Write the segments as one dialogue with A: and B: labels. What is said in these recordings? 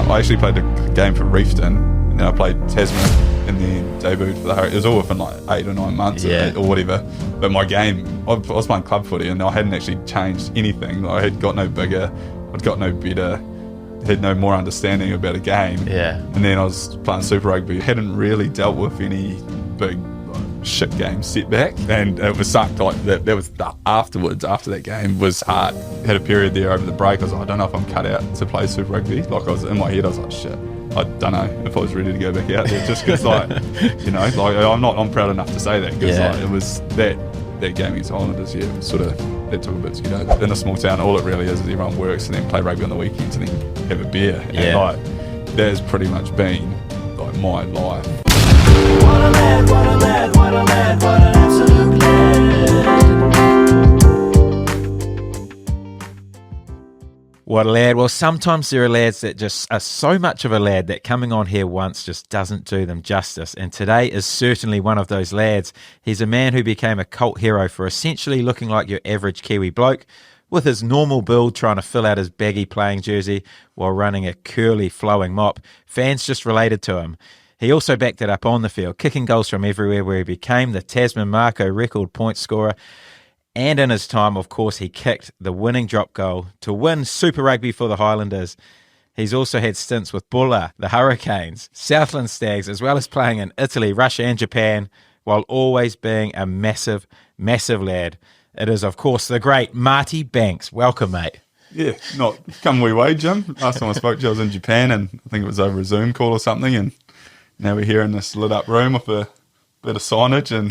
A: I actually played a game for Refton, and then I played Tasman, and then debuted for the Hurricanes. It was all within like 8 or 9 months or whatever. But my game, I was playing club footy, and I hadn't actually changed anything. Like, I had got no bigger, I'd got no better, had no more understanding about a game.
B: Yeah.
A: And then I was playing Super Rugby, hadn't really dealt with any big shit game setback, and it was sucked. Like that was afterwards, after that game was hard. Had a period there over the break. I was like, I don't know if I'm cut out to play Super Rugby. Like, I was in my head, I was like, shit, I don't know if I was ready to go back out there, just because, like, you know, like, I'm proud enough to say that, because like, it was that game against Highlanders, it was sort of, it took a bit to get over. In a small town, all it really is everyone works and then play rugby on the weekends and then have a beer. And like, that has pretty much been like my life.
C: What a lad, what a lad, what a lad, what an absolute lad.
B: What a lad. Well, sometimes there are lads that just are so much of a lad that coming on here once just doesn't do them justice. And today is certainly one of those lads. He's a man who became a cult hero for essentially looking like your average Kiwi bloke, with his normal build trying to fill out his baggy playing jersey while running a curly flowing mop. Fans just related to him. He also backed it up on the field, kicking goals from everywhere, where he became the Tasman Marco record point scorer. And in his time, of course, he kicked the winning drop goal to win Super Rugby for the Highlanders. He's also had stints with Bulla, the Hurricanes, Southland Stags, as well as playing in Italy, Russia and Japan, while always being a massive, massive lad. It is, of course, the great Marty Banks. Welcome, mate.
A: Yeah, not come wee way, Jim. Last time I spoke to you, I was in Japan, and I think it was over a Zoom call or something, and now we're here in this lit up room with a bit of signage and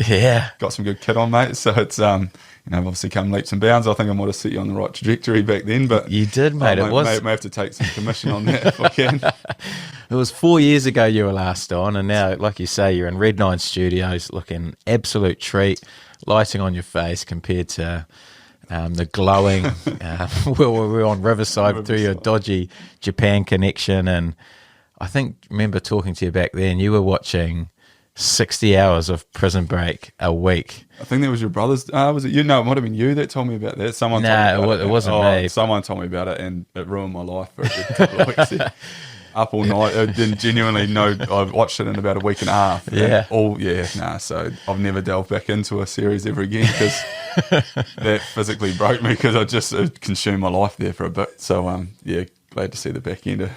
A: got some good kit on, mate. So it's I've obviously come leaps and bounds. I think I might have set you on the right trajectory back then, but
B: you did, mate.
A: I may have to take some commission on that if I can.
B: It was 4 years ago you were last on, and now, like you say, you're in Red 9 Studios, looking absolute treat, lighting on your face compared to the glowing. We were on Riverside through your dodgy Japan connection, and I remember talking to you back then. You were watching 60 hours of Prison Break a week.
A: I think that was your brother's. Was it you? No, it might have been you that told me about that. Someone told me about
B: it wasn't me.
A: Someone told me about it, and it ruined my life for a good couple of weeks. Up all night. I didn't genuinely know. I watched it in about a week and a half. So I've never delved back into a series ever again, because that physically broke me, because I just consumed my life there for a bit. So glad to see the back end of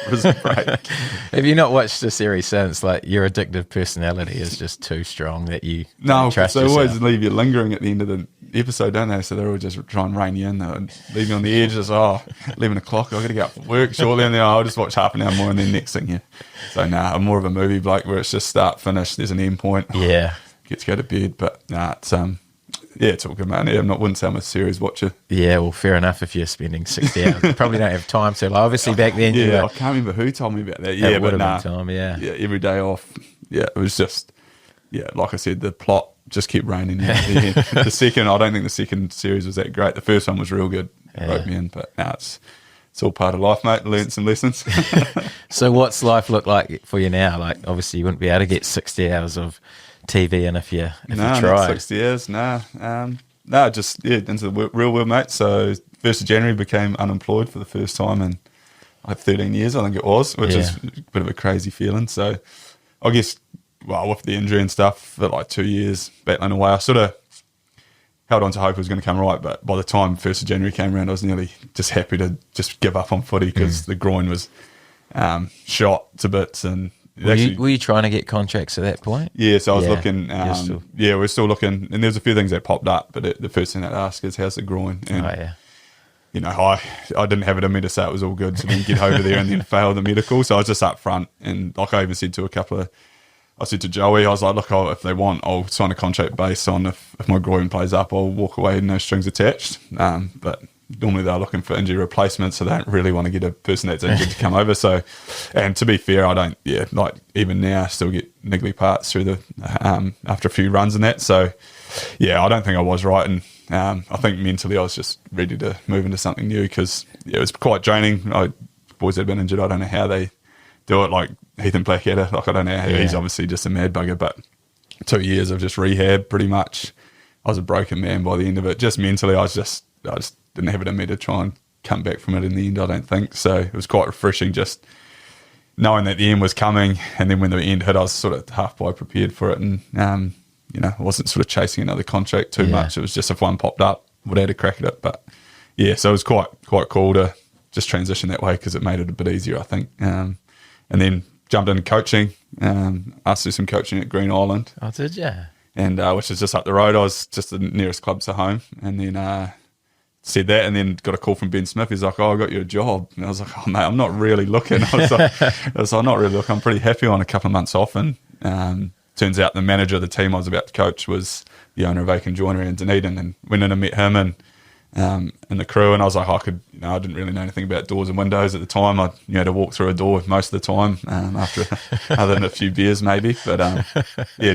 A: Prison Break.
B: Have you not watched the series since? Like, your addictive personality is just too strong that you
A: no,
B: trust
A: they
B: yourself.
A: Always leave you lingering at the end of the episode, don't they? So they're all just trying to rein you in, and leave you on the edge. Just 11 o'clock, I've got to get up for work shortly, and then I'll just watch half an hour more, and then next thing So I'm more of a movie bloke where it's just start, finish, there's an end point.
B: Yeah.
A: Get to go to bed, but it's all good, man. Yeah, wouldn't say I'm a series watcher.
B: Yeah, well, fair enough if you're spending 60 hours. You probably don't have time to. Like, obviously, back then,
A: I can't remember who told me about that. Yeah,
B: would have been time,
A: Yeah, every day off. Yeah, it was just, like I said, the plot just kept raining in. The second, I don't think the second series was that great. The first one was real good. It broke me in, but it's all part of life, mate. Learned some lessons.
B: So what's life look like for you now? Like, obviously, you wouldn't be able to get 60 hours of TV in if you tried.
A: Not 60 years, just into the real world, mate. So 1st of January became unemployed for the first time in like 13 years, I think it was, which is a bit of a crazy feeling. So I guess, with the injury and stuff for like 2 years battling away, I sort of held on to hope it was going to come right, but by the time 1st of January came around, I was nearly just happy to just give up on footy, because the groin was shot to bits. And
B: were you trying to get contracts at that point?
A: Yeah, so I was looking. We're still looking, and there's a few things that popped up, but the first thing they'd ask is, how's the groin? And, I didn't have it in me to say it was all good, so then get over there and then fail the medical. So I was just up front, and like I even said to I said to Joey, I was like, look, if they want, I'll sign a contract based on if my groin plays up, I'll walk away, no strings attached. But normally they're looking for injury replacement, so they don't really want to get a person that's injured to come over. So, and to be fair, I don't, like even now I still get niggly parts through the, after a few runs and that. So, I don't think I was right. And I think mentally I was just ready to move into something new, because it was quite draining. Boys that have been injured, I don't know how they do it, like Ethan Blackadder. Like, I don't know how, he's obviously just a mad bugger, but 2 years of just rehab pretty much. I was a broken man by the end of it. Just mentally, I just didn't have it in me to try and come back from it in the end, I don't think. So it was quite refreshing just knowing that the end was coming, and then when the end hit, I was sort of halfway prepared for it, and I wasn't sort of chasing another contract too much. It was just if one popped up, would have had a crack at it. But yeah, so it was quite cool to just transition that way because it made it a bit easier, I think. And then jumped into coaching, asked to do some coaching at Green Island.
B: Oh, did you?
A: And which is just up the road. I was just the nearest club to home, and then said that, and then got a call from Ben Smith. He's like, "Oh, I got you a job." And I was like, "Oh, mate, I'm not really looking." I was like, "I'm not really looking. I'm pretty happy on a couple of months off." And turns out the manager of the team I was about to coach was the owner of Aiken Joinery in Dunedin, and went in and met him and the crew. And I was like, I didn't really know anything about doors and windows at the time. I had to walk through a door most of the time after, other than a few beers maybe. But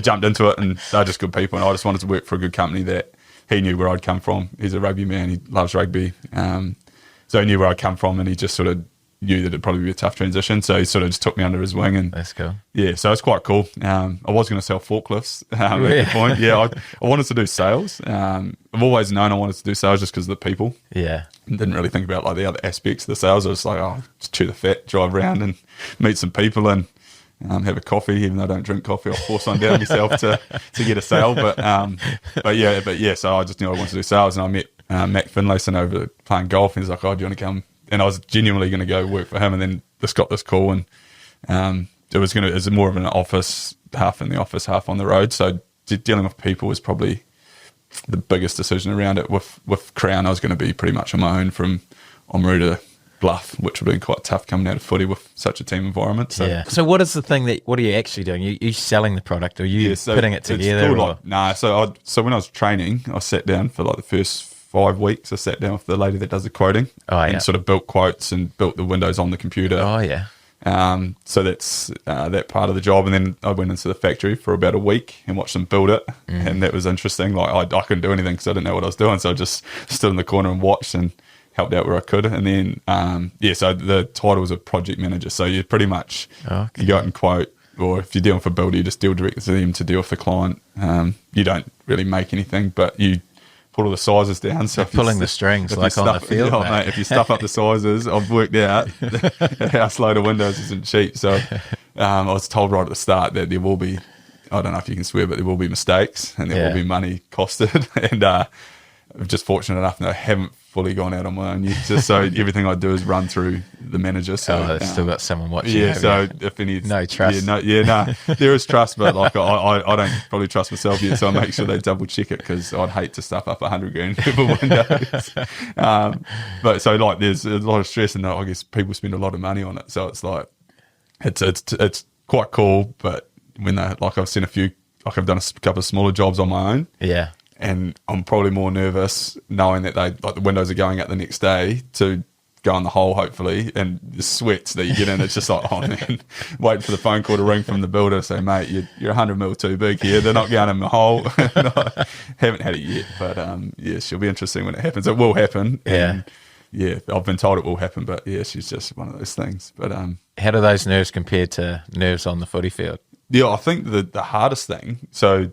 A: jumped into it, and they're just good people. And I just wanted to work for a good company that he knew where I'd come from. He's a rugby man. He loves rugby. So he knew where I'd come from, and he just sort of knew that it'd probably be a tough transition. So he sort of just took me under his wing. And
B: that's cool.
A: Yeah, so it's quite cool. I was going to sell forklifts at the point. Yeah, I wanted to do sales. I've always known I wanted to do sales just because of the people.
B: Yeah.
A: Didn't really think about like the other aspects of the sales. I was like, just chew the fat, drive around and meet some people and have a coffee. Even though I don't drink coffee, I'll force one down myself to get a sale. But yeah. So I just knew I wanted to do sales, and I met Matt Finlayson over playing golf, and he's like, "Oh, do you want to come?" And I was genuinely going to go work for him, and then just got this call, and it was more of an office, half in the office, half on the road. So dealing with people was probably the biggest decision around it. With Crown, I was going to be pretty much on my own from Oamaru to Bluff, which would have been quite tough coming out of footy with such a team environment. So,
B: yeah. So what is the thing what are you actually doing? You selling the product, or you putting it together?
A: So when I was training, I sat down for like the first 5 weeks. I sat down with the lady that does the quoting and sort of built quotes and built the windows on the computer.
B: Oh, yeah.
A: So that's that part of the job. And then I went into the factory for about a week and watched them build it. And that was interesting. Like I couldn't do anything because I didn't know what I was doing. So I just stood in the corner and watched and helped out where I could. And then, so the title was a project manager. So you pretty much, you go out and quote, or if you're dealing for builder, you just deal directly to them to deal with the client. You don't really make anything, but you put all the sizes down. So
B: pulling the strings like on the field.
A: Mate, if you stuff up the sizes, I've worked out a house load of windows isn't cheap. So I was told right at the start that there will be, I don't know if you can swear, but there will be mistakes and there will be money costed. And I'm just fortunate enough that I haven't fully gone out on my own yet. Just so everything I do is run through the manager. So
B: they've still got someone watching.
A: Yeah, so if any
B: no trust.
A: No, there is trust, but like I don't probably trust myself yet. So I make sure they double check it because I'd hate to stuff up $100,000 for windows. But so like there's a lot of stress, and I guess people spend a lot of money on it. So it's like it's quite cool, but when they I've seen a few, I've done a couple of smaller jobs on my own.
B: Yeah.
A: And I'm probably more nervous knowing that the windows are going out the next day to go in the hole, hopefully, and the sweats that you get in, it's just like, oh man, waiting for the phone call to ring from the builder, say, mate, you're 100 mil too big here. They're not going in the hole. Haven't had it yet, but she'll be interesting when it happens. It will happen.
B: Yeah.
A: And I've been told it will happen, but yeah, she's just one of those things. But
B: how do those nerves compare to nerves on the footy field?
A: Yeah, I think the hardest thing, so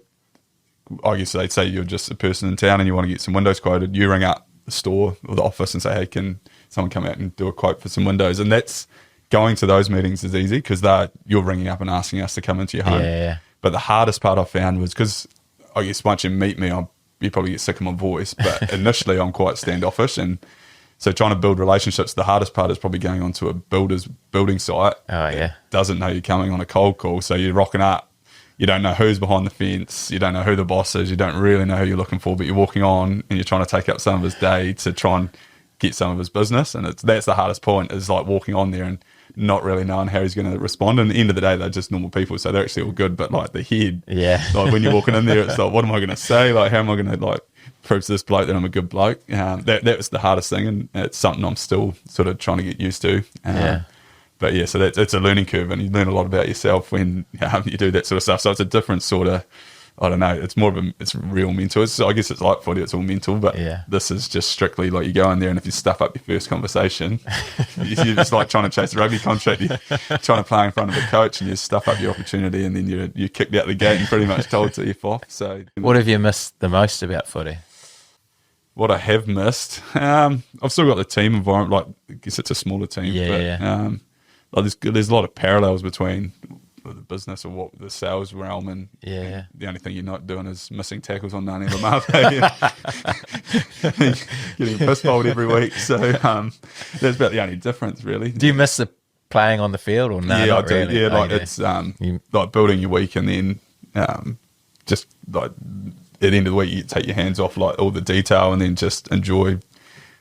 A: I guess they'd say you're just a person in town and you want to get some windows quoted, you ring up the store or the office and say, hey, can someone come out and do a quote for some windows? And that's going to those meetings is easy because you're ringing up and asking us to come into your home.
B: Yeah.
A: But the hardest part I found was because I guess once you meet me, you probably get sick of my voice. But initially I'm quite standoffish, and so trying to build relationships, the hardest part is probably going onto a builder's building site.
B: Oh, yeah.
A: Doesn't know you're coming on a cold call. So you're rocking up. You don't know who's behind the fence. You don't know who the boss is. You don't really know who you're looking for, but you're walking on and you're trying to take up some of his day to try and get some of his business. And that's the hardest point, is like walking on there and not really knowing how he's going to respond. And at the end of the day, they're just normal people, so they're actually all good. But like the head, like when you're walking in there, it's like, what am I going to say? Like, how am I going to like prove to this bloke that I'm a good bloke? That was the hardest thing, and it's something I'm still sort of trying to get used to. But yeah, so it's a learning curve, and you learn a lot about yourself when you do that sort of stuff. So it's a different sort of, I don't know, it's more of it's real mental. I guess it's like footy, it's all mental, but this is just strictly like you go in there and if you stuff up your first conversation, it's like trying to chase a rugby contract, you're trying to play in front of the coach and you stuff up your opportunity and then you're kicked out the gate and pretty much told to F off. So
B: what have you missed the most about footy?
A: What I have missed, I've still got the team environment. Like, I guess it's a smaller team, like there's a lot of parallels between the business or what the sales realm, and the only thing you're not doing is missing tackles on Nani Lamate, getting piss bowled every week. So that's about the only difference, really.
B: Do you miss the playing on the field or no?
A: Yeah, I do.
B: Really?
A: Yeah, like it's like building your week, and then just like at the end of the week, you take your hands off like all the detail, and then just enjoy.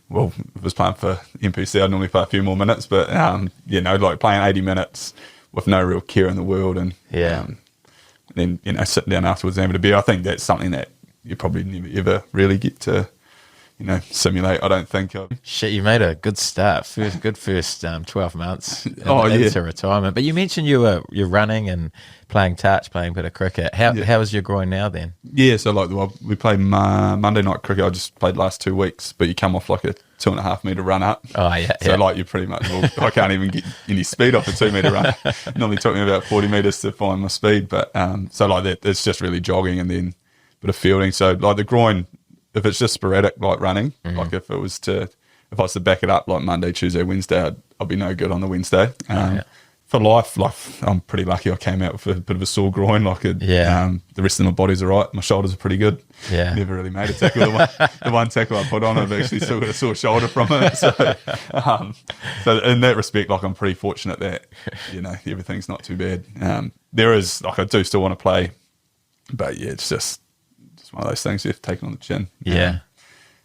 A: Well, if I was playing for NPC, I'd normally play a few more minutes, but like playing 80 minutes with no real care in the world, and then sitting down afterwards and having a beer. I think that's something that you probably never ever really get to simulate. I don't think.
B: Shit, you made a good start. First 12 months into retirement. But you mentioned you're running and playing touch, playing a bit of cricket. How is your groin now then? Yeah,
A: so we played Monday night cricket. I just played last 2 weeks, but you come off like a 2.5 metre run up.
B: Oh yeah.
A: So like you pretty much. Well, I can't even get any speed off a 2 metre run. Normally took me about 40 metres to find my speed, but so like that, it's just really jogging and then a bit of fielding. So like the groin. If it's just sporadic, like running, like if I was to back it up like Monday, Tuesday, Wednesday, I'd be no good on the Wednesday. For life, like I'm pretty lucky. I came out with a bit of a sore groin. The rest of my body's all right. My shoulders are pretty good.
B: Yeah,
A: never really made a tackle. The one tackle I put on, I've actually still got a sore shoulder from it. So in that respect, like I'm pretty fortunate that everything's not too bad. There is I do still want to play, but yeah, it's just one of those things you have to take on the chin.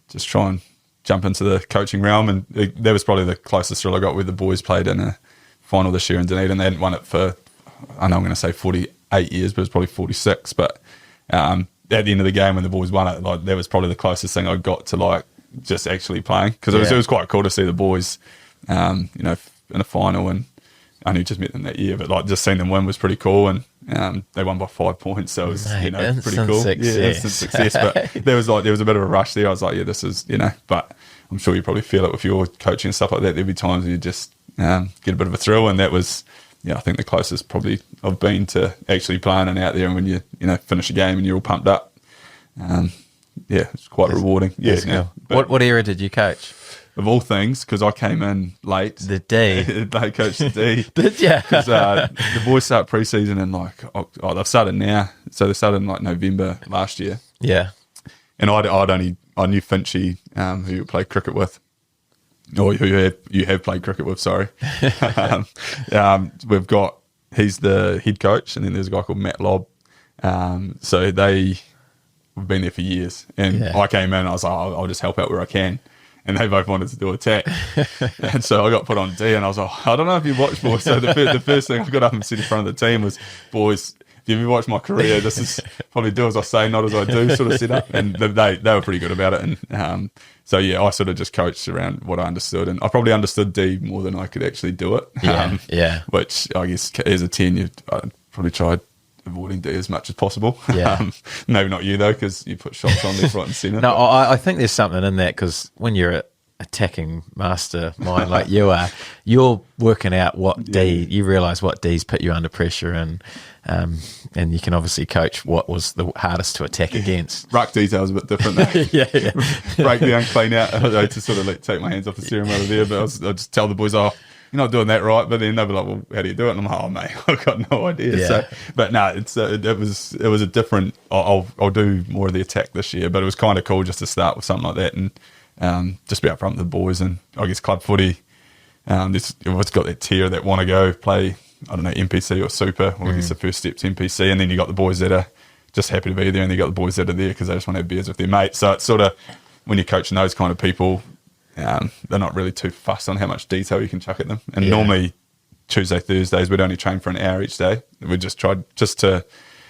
A: Just try and jump into the coaching realm, and that was probably the closest thrill I got where the boys played in a final this year in Dunedin. They hadn't won it for, I know I'm going to say 48 years, but it's probably 46. But at the end of the game when the boys won it, like that was probably the closest thing I got to like just actually playing, because it was quite cool to see the boys, in a final, and I only just met them that year, but like just seeing them win was pretty cool, and they won by 5 points, so it was pretty cool.
B: Success.
A: Yeah, instant success. But there was a bit of a rush there. I was like, yeah, this is but I'm sure you probably feel it with your coaching and stuff like that. There'd be times where you just get a bit of a thrill, and that was I think the closest probably I've been to actually playing and out there, and when you finish a game and you're all pumped up. It's quite rewarding. Yeah.
B: Cool. What era did you coach?
A: Of all things, because I came in late.
B: The D.
A: They coached the D.
B: Did you?
A: Because the boys start pre-season in they've started now. So they started in like November last year.
B: Yeah.
A: And I knew Finchy, who you played cricket with, or who you have played cricket with, sorry. He's the head coach, and then there's a guy called Matt Lobb. So we've been there for years. And I came in, I was like, I'll just help out where I can. And they both wanted to do attack. And so I got put on D, and I was like, I don't know if you watched, boys. So the first thing I got up and said in front of the team was, boys, if you've watched my career, this is probably do as I say, not as I do sort of set up. And they were pretty good about it. And I sort of just coached around what I understood. And I probably understood D more than I could actually do it. Which I guess as a 10, I probably tried avoiding D as much as possible. Maybe not you though, because you put shots on left, right and centre.
B: No, I think there's something in that, because when you're an attacking mastermind like you are, you're working out what D, you realise what D's put you under pressure, and you can obviously coach what was the hardest to attack against.
A: Ruck details a bit different though. Break down, clean out. I to sort of take my hands off the steering wheel there, but I'll just tell the boys, you're not doing that right, but then they'll be like, well, how do you do it? And I'm like, mate, I've got no idea.
B: Yeah.
A: So, but no, it was a different. I'll do more of the attack this year, but it was kind of cool just to start with something like that, and just be up front with the boys. And I guess club footy, it's got that tier that want to go play, I don't know, NPC or Super, or I guess the first step's NPC, and then you got the boys that are just happy to be there, and you got the boys that are there because they just want to have beers with their mates. So it's sort of, when you're coaching those kind of people, they're not really too fussed on how much detail you can chuck at them. And normally Tuesday, Thursdays, we'd only train for an hour each day. We just tried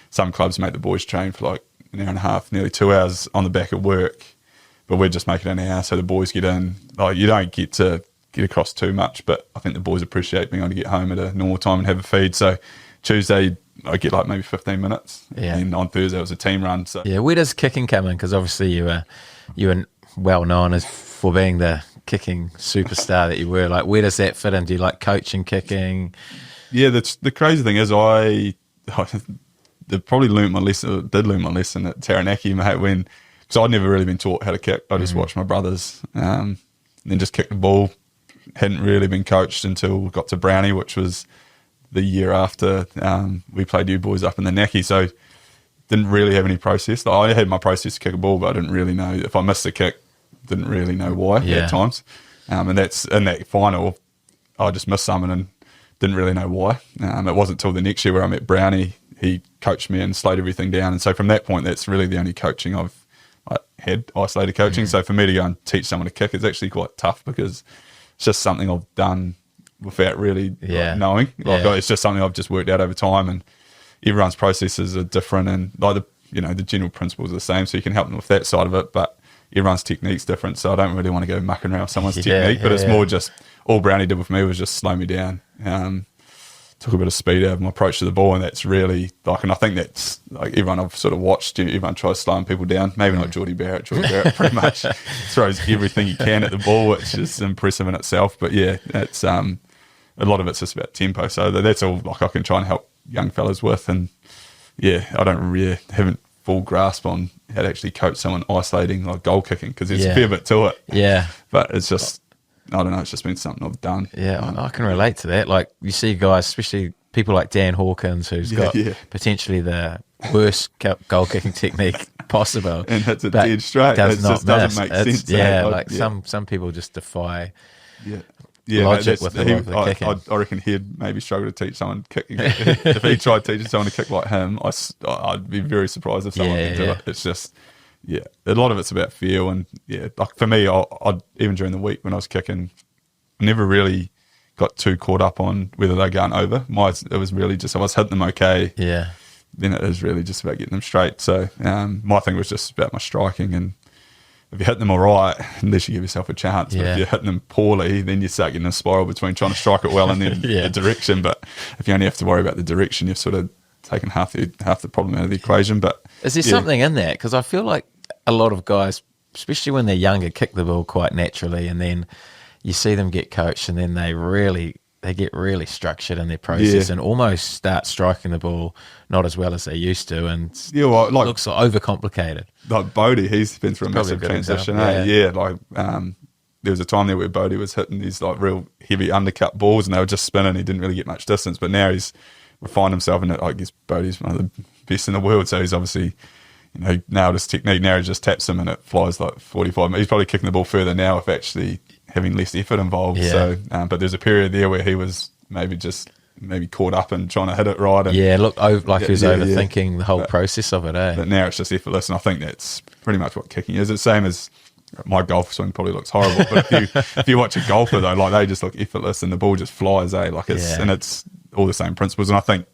A: some clubs make the boys train for like an hour and a half, nearly 2 hours on the back of work, but we're just making it an hour so the boys get in. Like, you don't get to get across too much, but I think the boys appreciate being able to get home at a normal time and have a feed. So Tuesday I get like maybe 15 minutes, and on Thursday it was a team run. So
B: where does kicking come in? Because obviously you were well known as for being the kicking superstar that you were. Like, where does that fit in? Do you like coaching kicking? Yeah,
A: the crazy thing is I probably did learn my lesson at Taranaki, mate, So I'd never really been taught how to kick. I just watched my brothers, and then just kicked the ball. Hadn't really been coached until we got to Brownie, which was the year after we played you boys up in the Naki. So didn't really have any process. I had my process to kick a ball, but I didn't really know if I missed a kick. Didn't really know why at times. And that's in that final, I just missed some and didn't really know why. It wasn't till the next year where I met Brownie. He coached me and slowed everything down. And so from that point, that's really the only coaching I've had, isolated coaching. So for me to go and teach someone to kick is actually quite tough because it's just something I've done without really knowing. It's just something I've just worked out over time, and everyone's processes are different, and the general principles are the same, so you can help them with that side of it, but everyone's technique's different, so I don't really want to go mucking around with someone's technique, but it's more just, all Brownie did with me was just slow me down. Took a bit of speed out of my approach to the ball, and that's really, and I think that's, everyone I've sort of watched, everyone tries slowing people down, maybe not Geordie Barrett pretty much throws everything he can at the ball, which is impressive in itself, but that's, a lot of it's just about tempo, so that's all I can try and help young fellas with, and I don't really haven't full grasp on how to actually coach someone isolating goal kicking, because there's a fair bit to it, but it's just, I don't know, it's just been something I've done.
B: I can relate to that. Like, you see guys, especially people like Dan Hawkins, who's got potentially the worst goal kicking technique possible,
A: and hits it dead straight. It just doesn't make sense.
B: Some people just defy
A: logic
B: with the kicking.
A: I reckon he'd maybe struggle to teach someone kicking. If he tried teaching someone to kick like him, I'd be very surprised if someone could do it. It's just, a lot of it's about feel, and for me, I'd even during the week when I was kicking, I never really got too caught up on whether they're going over. It was really just, I was hitting them okay. Then it was really just about getting them straight. So my thing was just about my striking, and if you hit them all right, unless you give yourself a chance. But if you're hitting them poorly, then you start getting a spiral between trying to strike it well and then the direction. But if you only have to worry about the direction, you've sort of taken half the problem out of the equation. But
B: is there something in that? Because I feel like a lot of guys, especially when they're younger, kick the ball quite naturally, and then you see them get coached, and then they get really structured in their process and almost start striking the ball not as well as they used to, and it looks overcomplicated.
A: Like Bodie, he's been through a massive transition. There was a time there where Bodie was hitting these real heavy undercut balls, and they were just spinning. He didn't really get much distance, but now he's refined himself, and I guess Bodie's one of the best in the world, so he's obviously nailed his technique. Now he just taps him and it flies 45. He's probably kicking the ball further now if actually having less effort involved. So, but there's a period there where he was maybe caught up and trying to hit it right. And,
B: he was overthinking the whole process of it.
A: But now it's just effortless, and I think that's pretty much what kicking is. It's the same as my golf swing probably looks horrible, but if you watch a golfer though, they just look effortless and the ball just flies. And it's all the same principles. And I think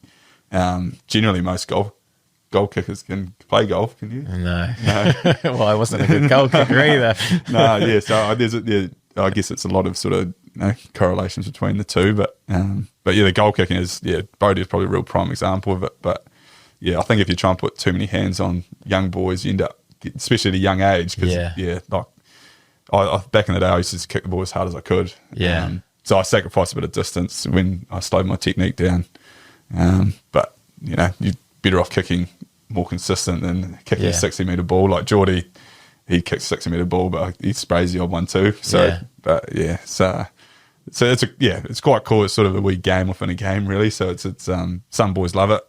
A: generally most goal kickers can play golf. Can you?
B: No. Well, I wasn't a good goal kicker either.
A: So I guess it's a lot of sort of correlations between the two, but the goal kicking is Bodie is probably a real prime example of it. But I think if you try and put too many hands on young boys, you end up, especially at a young age, because I back in the day I used to just kick the ball as hard as I could. So I sacrificed a bit of distance when I slowed my technique down. But you're better off kicking more consistent than kicking a 60-metre ball. Like Geordie, he kicks a 60-metre ball, but he sprays the odd one too. So, it's quite cool. It's sort of a wee game within a game, really. So it's some boys love it.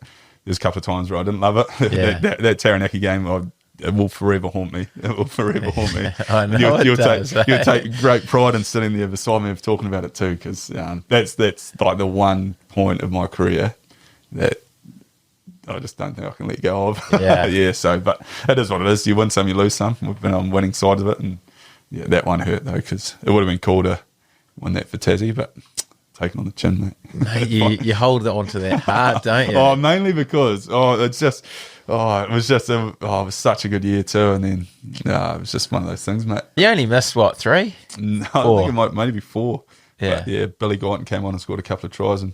A: There's a couple of times where I didn't love it. that Taranaki game, it will forever haunt me. It will forever haunt me.
B: I know you'll
A: take great pride in sitting there beside me of talking about it too, because that's like the one point of my career that I just don't think I can let go of. But it is what it is. You win some, you lose some. We've been on winning sides of it, and that one hurt though, because it would have been cool to win that for Tassie, but taken on the chin, mate.
B: you hold it onto that hard, don't you?
A: Mainly because it was such a good year too, and then it was just one of those things, mate.
B: You only missed what, 3?
A: No, I think it might maybe 4. But Billy Guyton came on and scored a couple of tries, and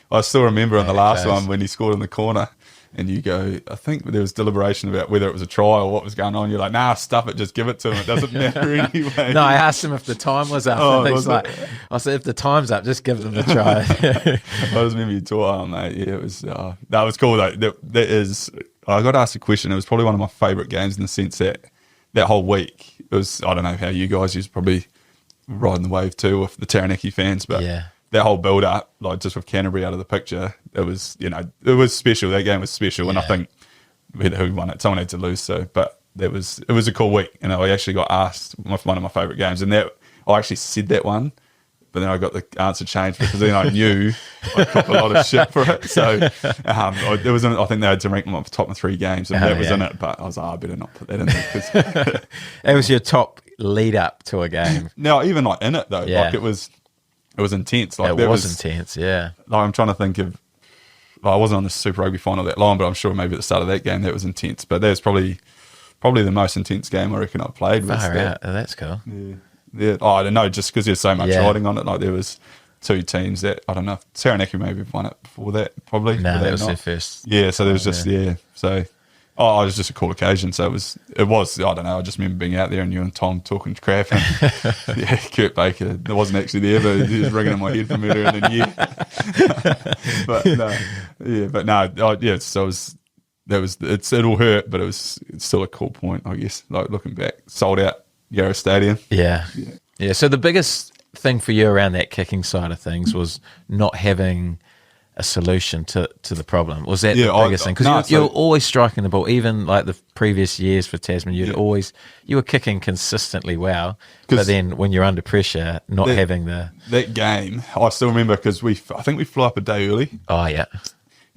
A: I still remember on the last one when he scored in the corner. And you go, I think there was deliberation about whether it was a try or what was going on. You're like, nah, stuff it, just give it to him. It doesn't matter anyway.
B: No, I asked him if the time was up. I said, if the time's up, just give them the try.
A: I just remember you talking, mate. Yeah, it was, that was cool though. That is, I got asked a question. It was probably one of my favourite games in the sense that that whole week, it was, I don't know how you guys used probably riding the wave too with the Taranaki fans, but that whole build up, like just with Canterbury out of the picture, it was, you know, it was special. That game was special, and I think who won it? Someone had to lose, so but it was a cool week. And I actually got asked one of my favourite games, and that I actually said that one, but then I got the answer changed because then I knew I caught a lot of shit for it. So there was, I think they had to rank them up the top of 3 games, and that was in it. But I was like, I better not put that in there. Cause
B: it was your top lead up to a game.
A: No, even like in it though, like it was intense. Like
B: it was intense. Yeah.
A: Like I'm trying to think of. I wasn't on the Super Rugby final that long, but I'm sure maybe at the start of that game that was intense. But that was probably the most intense game I reckon I've played.
B: That's cool.
A: Yeah. Oh, I don't know, just because there's so much riding on it. Like there was 2 teams that, I don't know, Taranaki maybe won it before that, probably.
B: No, that was their first.
A: Yeah, so there was just, so, it was just a cool occasion. So it was, I don't know, I just remember being out there and you and Tom talking crap. And, Kurt Baker, I wasn't actually there, but he was ringing in my head from earlier in the year. So it all hurt, but it's still a cool point, I guess, like looking back. Sold out Yarra Stadium.
B: Yeah. So the biggest thing for you around that kicking side of things was not having a solution to the problem. Was that the biggest thing? Because you're always striking the ball, even like the previous years for Tasman, you were kicking consistently well, but then when you're under pressure, not having that
A: game, I still remember because I think we flew up a day early.
B: Oh yeah.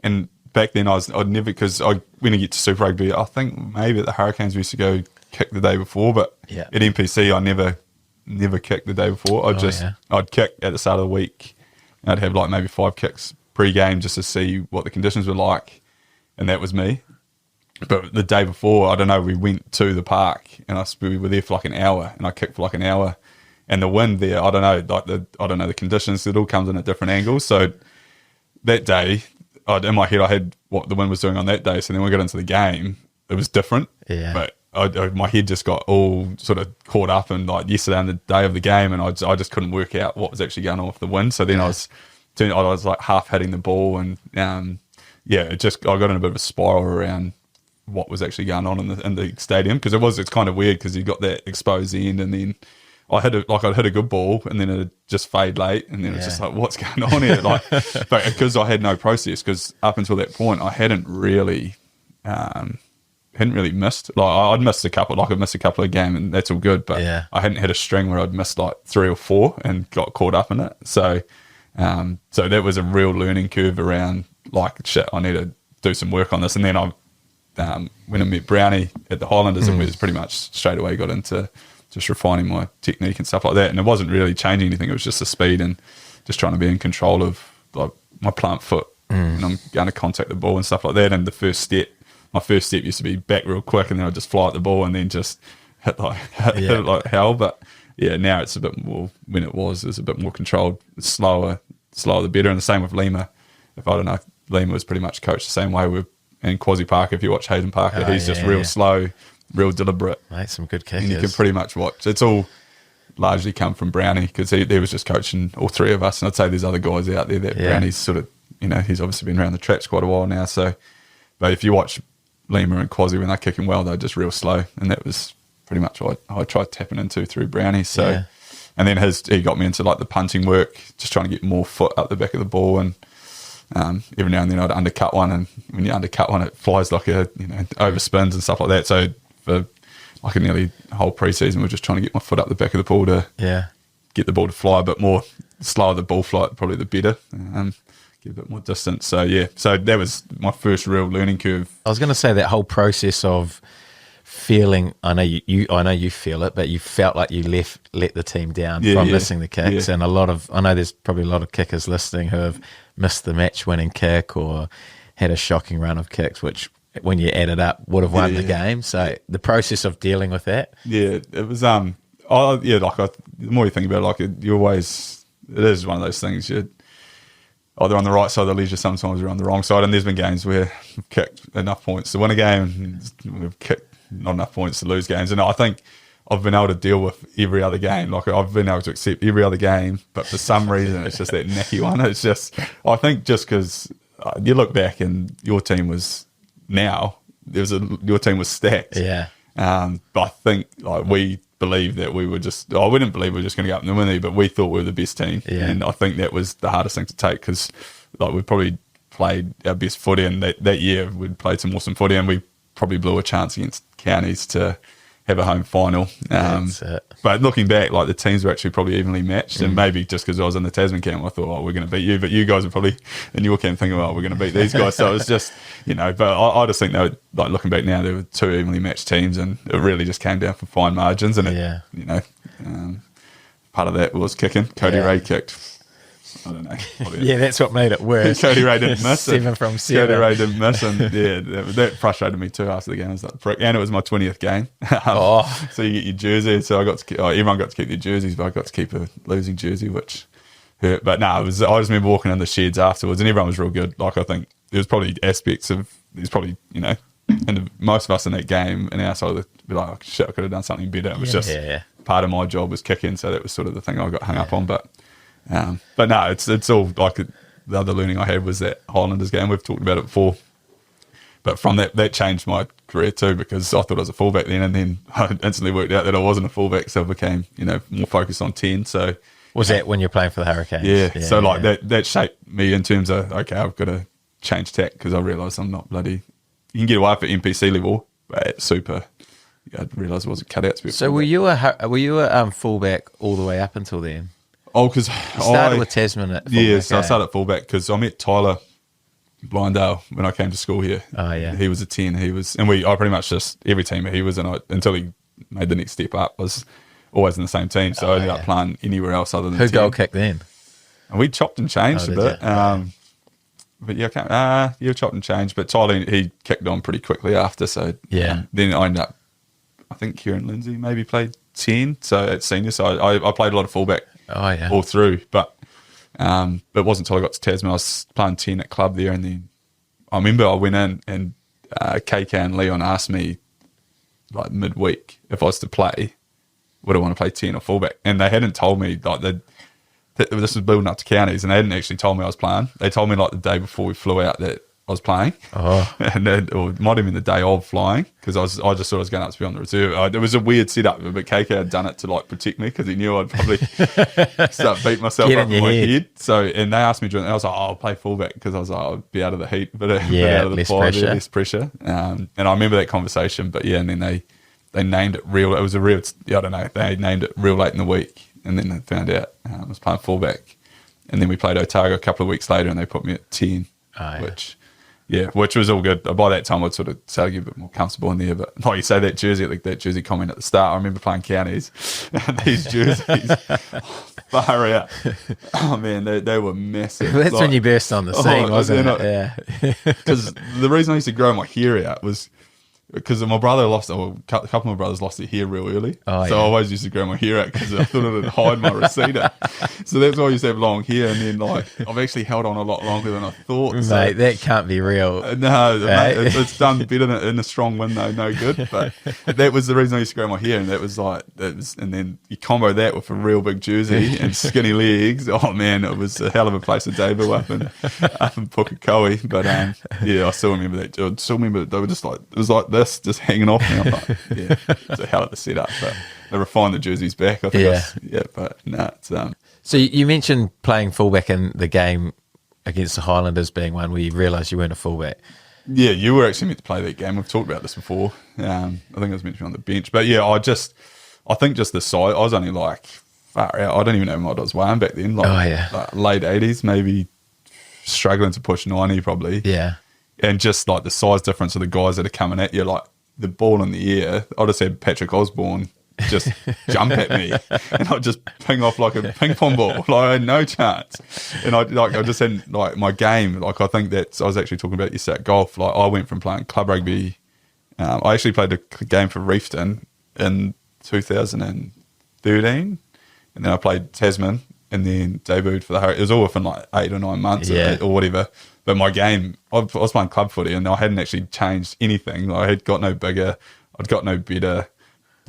A: And back then I'd never, because when I get to Super Rugby, I think maybe at the Hurricanes we used to go kick the day before, but at NPC I never kicked the day before. I'd kick at the start of the week. I'd have like maybe 5 kicks pre-game just to see what the conditions were like, and that was me. But the day before, I don't know, we went to the park and we were there for like an hour, and I kicked for like an hour, and the wind there, I don't know the conditions. It all comes in at different angles. So that day, in my head, I had what the wind was doing on that day. So then we got into the game, it was different.
B: Yeah.
A: But my head just got all sort of caught up in like yesterday and the day of the game, and I just couldn't work out what was actually going on with the wind. So then I was like half hitting the ball, and I got in a bit of a spiral around what was actually going on in the stadium, because it's kind of weird because you got that exposed end, and then I'd hit a good ball, and then it'd just fade late, and then it's just like, what's going on here? Like, but because I had no process, because up until that point I hadn't really missed. Like I'd missed a couple of games, and that's all good. But I hadn't had a string where I'd missed like 3 or 4 and got caught up in it. So that was a real learning curve around like, shit, I need to do some work on this. And then I when I met Brownie at the Highlanders, and we just pretty much straight away got into just refining my technique and stuff like that. And it wasn't really changing anything. It was just the speed and just trying to be in control of like my plant foot when I'm going to contact the ball and stuff like that. And my first step used to be back real quick, and then I'd just fly at the ball and then just hit it like hell. But now it's a bit more, when it was a bit more controlled. It's slower the better. And the same with Lima. Lima was pretty much coached the same way and Quasi Parker. If you watch Hayden Parker, he's just real slow, real deliberate.
B: Mate, some good kickers.
A: And you can pretty much watch. It's all largely come from Brownie, because he was just coaching all 3 of us. And I'd say there's other guys out there that Brownie's sort of, he's obviously been around the traps quite a while now. So, but if you watch Lima and Quasi when they're kicking well, they're just real slow. And that was pretty much what I tried tapping into through Brownie. So, and then he got me into like the punting work, just trying to get more foot up the back of the ball, and every now and then I'd undercut one, and when you undercut one, it flies like overspins and stuff like that. So for like a nearly whole pre-season, we're just trying to get my foot up the back of the ball to get the ball to fly a bit more. The slower the ball flight, probably the better. Get a bit more distance. So so that was my first real learning curve.
B: I was going to say that whole process of feeling, I know you feel it, but you felt like you let the team down from missing the kicks, and I know there's probably a lot of kickers listening who have missed the match-winning kick or had a shocking run of kicks, which when you add it up would have won the game. So the process of dealing with that. Yeah,
A: it was the more you think about it, it is one of those things. You're either on the right side of the ledger, sometimes you're on the wrong side, and there's been games where we've kicked enough points to win a game, and we've kicked not enough points to lose games. And I think I've been able to deal with every other game. Like I've been able to accept every other game, but for some reason it's just that knacky one. It's just, I think just because you look back and your team was your team was stacked.
B: Yeah.
A: But I think like we believed that we were just, we didn't believe we were just going to go up in the Winnie, but we thought we were the best team.
B: Yeah.
A: And I think that was the hardest thing to take because like we probably played our best footy, and that year we'd played some awesome footy, and we probably blew a chance against counties to have a home final.
B: That's it.
A: But looking back, like the teams were actually probably evenly matched, and maybe just because I was in the Tasman camp, I thought, we're going to beat you, but you guys were probably in your camp thinking, we're going to beat these guys. So it was just, but I just think they were, like looking back now, there were two evenly matched teams, and it really just came down for fine margins. And part of that was kicking. Cody Ray kicked. I don't know.
B: Yeah, that's what made it worse.
A: Cody Ray didn't miss.
B: 7 from 7.
A: Cody Ray didn't miss, and that frustrated me too after the game. I was like, prick. And it was my 20th game. So you get your jersey. So I got to everyone got to keep their jerseys, but I got to keep a losing jersey, which hurt. But no, I just remember walking in the sheds afterwards, and everyone was real good. Like I think there was probably aspects of and most of us in that game and our side would be like, oh, shit, I could have done something better. It was just part of my job was kicking, so that was sort of the thing I got hung up on. But no, it's all like the other learning I had was that Highlanders game. We've talked about it before, but from that changed my career too, because I thought I was a fullback then, and then I instantly worked out that I wasn't a fullback, so I became more focused on 10. So
B: was that when you're playing for the Hurricanes?
A: Yeah. So like that shaped me in terms of okay, I've got to change tack because I realised I'm not bloody. You can get away for NPC level, but at super, I realised I wasn't cut out to be a
B: So
A: fullback.
B: were you a fullback all the way up until then?
A: Oh, because
B: you started with Tasman at fullback.
A: Yeah, so I started at fullback because I met Tyler Blindale when I came to school here.
B: Oh yeah,
A: he was a 10. I pretty much just every team he was in until he made the next step up was always in the same team. So I ended up playing anywhere else other than
B: who
A: 10.
B: goal kicked then?
A: And we chopped and changed a bit. But chopped and changed. But Tyler, he kicked on pretty quickly after. So then I ended up, I think Kieran Lindsay maybe played 10. So at senior, so I played a lot of fullback all through. But it wasn't until I got to Tasman. I was playing 10 at club there, and then I remember I went in and KK and Leon asked me like midweek if I was to play, would I want to play 10 or fullback? And they hadn't told me like this was building up to counties, and they hadn't actually told me I was playing. They told me like the day before we flew out that I was playing, and then, or it might have been the day of flying because I just thought I was going up to be on the reserve. It was a weird setup, but KK had done it to like protect me because he knew I'd probably start beating myself up in my head. So, and they asked me during, I was like, I'll play fullback because I was like, I'll be out of the heat, but out of the fire, less pressure. And I remember that conversation, but and then they named it real. It was a real, I don't know, they named it real late in the week. And then they found out I was playing fullback. And then we played Otago a couple of weeks later, and they put me at 10, which was all good. By that time, I'd sort of started to get a bit more comfortable in there. But like you say, that jersey comment at the start, I remember playing counties, and these jerseys, far out. Oh, man, they were massive.
B: That's when you burst on the scene, wasn't it? Yeah.
A: Because the reason I used to grow my hair out was because my brother a couple of my brothers lost their hair real early. So I always used to grow my hair out because I thought it would hide my receding. So that's why I used to have long hair. And then like I've actually held on a lot longer than I thought.
B: Mate,
A: so,
B: that can't be real.
A: No, mate, it's done better than in a strong wind though, no good. But that was the reason I used to grow my hair. And and then you combo that with a real big jersey and skinny legs. Oh man, it was a hell of a place to debut up in Pukekohe. But I still remember that. I still remember they were just like, it was like this. Just hanging off me. I'm like, it's a hell of a setup. But they refined the jerseys back. I think but no, it's
B: So you mentioned playing fullback in the game against the Highlanders being one where you realised you weren't a fullback.
A: Yeah, you were actually meant to play that game. We've talked about this before. I think I was meant to be on the bench. But yeah, I think just the size. I was only like far out. I don't even know what I was weighing back then. Like late 80s, maybe struggling to push 90 probably.
B: Yeah.
A: And just like the size difference of the guys that are coming at you, like the ball in the air, I just had Patrick Osborne just jump at me and I'd just ping off like a ping pong ball. Like I had no chance. And I just had like my game, like I think I was actually talking about yesterday at golf. Like I went from playing club rugby. I actually played a game for Refton in 2013 and then I played Tasman and then debuted for the Hurricanes. It was all within like 8 or 9 months or whatever. But my game, I was playing club footy and I hadn't actually changed anything. Like I had got no bigger, I'd got no better,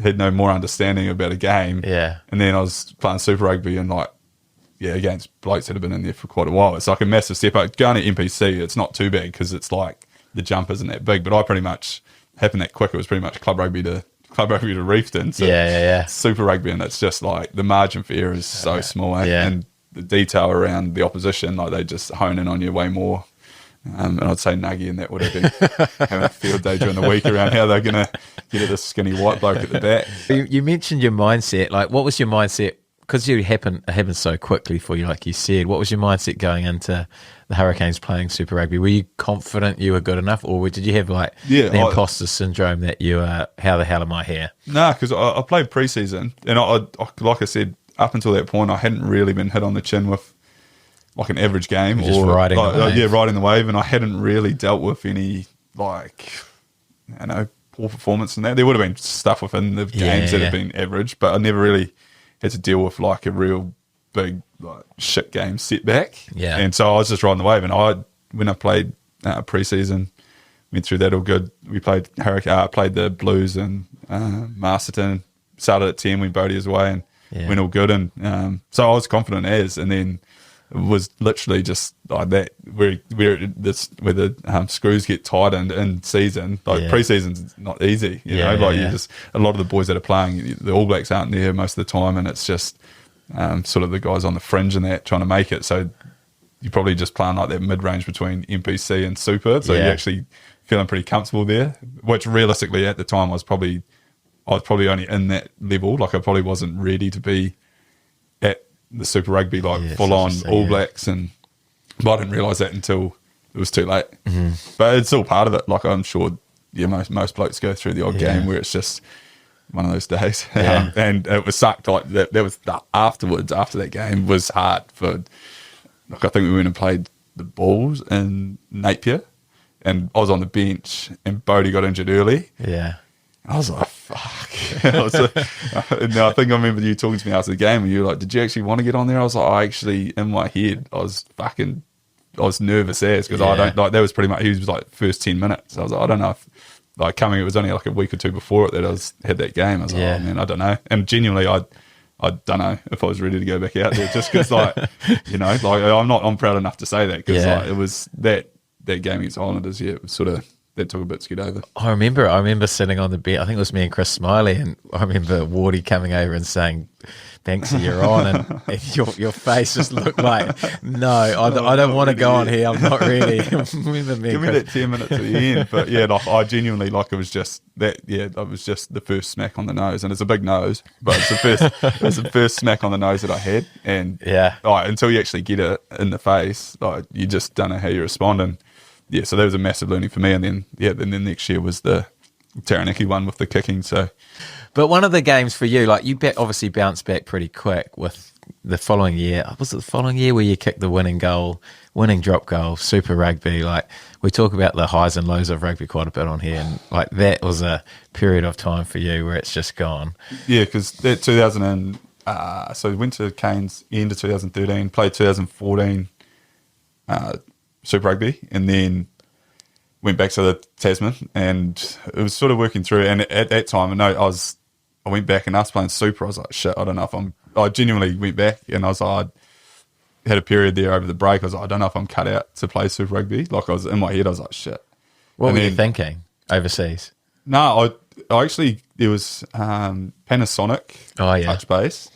A: had no more understanding about a game.
B: Yeah.
A: And then I was playing Super Rugby and against blokes that have been in there for quite a while. It's like a massive step up. Going to NPC, it's not too bad because it's like the jump isn't that big. But I pretty much happened that quick. It was pretty much club rugby to club rugby to Refton. So Super Rugby, and it's just like the margin for error is so small, and the detail around the opposition, like they just hone in on you way more. And I'd say Nuggy and that would have been having a field day during the week around how they're going to get at this skinny white bloke at the back.
B: You mentioned your mindset. Like, what was your mindset? Because it happened so quickly for you, like you said. What was your mindset going into the Hurricanes playing Super Rugby? Were you confident you were good enough, or did you have like the imposter syndrome that you are, how the hell am I here?
A: No, because I played pre-season, and I, like I said, up until that point, I hadn't really been hit on the chin with like an average game,
B: just riding the wave.
A: Riding the wave, and I hadn't really dealt with any like, you know, poor performance in that. There would have been stuff within the games that have been average, but I never really had to deal with like a real big like shit game setback. Yeah, and so I was just riding the wave, and when I played pre-season, went through that all good. We played played the Blues and Masterton. Started at 10 when Bodie was away, and went all good, and so I was confident and then. It was literally just like that where the screws get tightened in season. Like pre-season's not easy, you know. Like you just, a lot of the boys that are playing, the All Blacks aren't there most of the time, and it's just sort of the guys on the fringe and that trying to make it. So you're probably just playing like that mid-range between NPC and Super. So you're actually feeling pretty comfortable there. Which realistically at the time I was probably only in that level. Like I probably wasn't ready to be at the Super Rugby, like full on All Blacks, but I didn't realise that until it was too late. But it's all part of it. Like I'm sure, most blokes go through the odd game where it's just one of those days, and it was sucked. Like that was afterwards. After that game was hard for. Like I think we went and played the Bulls in Napier, and I was on the bench, and Bodie got injured early. Yeah. I was like, fuck. And I think I remember you talking to me after the game, and you were like, did you actually want to get on there? I was like, I actually, in my head, I was nervous as, because I don't, like, that was pretty much, he was like first 10 minutes. I was like, I don't know if, like, it was only like a week or two before it that I had that game. I was like, oh man, I don't know. And genuinely, I don't know if I was ready to go back out there, just because, like, you know, like, I'm proud enough to say that, because like, it was that game against Highlanders, it was sort of, that took a bit to get over.
B: I remember sitting on the bench. I think it was me and Chris Smiley, and I remember Wardy coming over and saying, "Banksy, you're on," and your face just looked like, "No, I don't want to go on here. I'm not ready."
A: Give me that 10 minutes at the end, but yeah, like I genuinely, like, it was just that. Yeah, it was just the first smack on the nose, and it's a big nose, but it's the first smack on the nose that I had, and like, until you actually get it in the face, like, you just don't know how you respond. And yeah, so that was a massive learning for me. And then, and then next year was the Taranaki one with the kicking. So,
B: but one of the games for you, like, you obviously bounced back pretty quick with the following year. Was it the following year where you kicked the winning drop goal, Super Rugby? Like, we talk about the highs and lows of rugby quite a bit on here, and like that was a period of time for you where it's just gone.
A: Yeah, because that 2000 so we went to Cairns end of 2013, played 2014. Super Rugby, and then went back to the Tasman, and it was sort of working through. And at that time, I went back and asked playing Super. I was like, shit, I don't know if I genuinely went back, and I was like, I had a period there over the break. I was like, I don't know if I'm cut out to play Super Rugby. Like, I was in my head, I was like, shit.
B: What were you thinking overseas?
A: No, I actually, there was Panasonic touch base.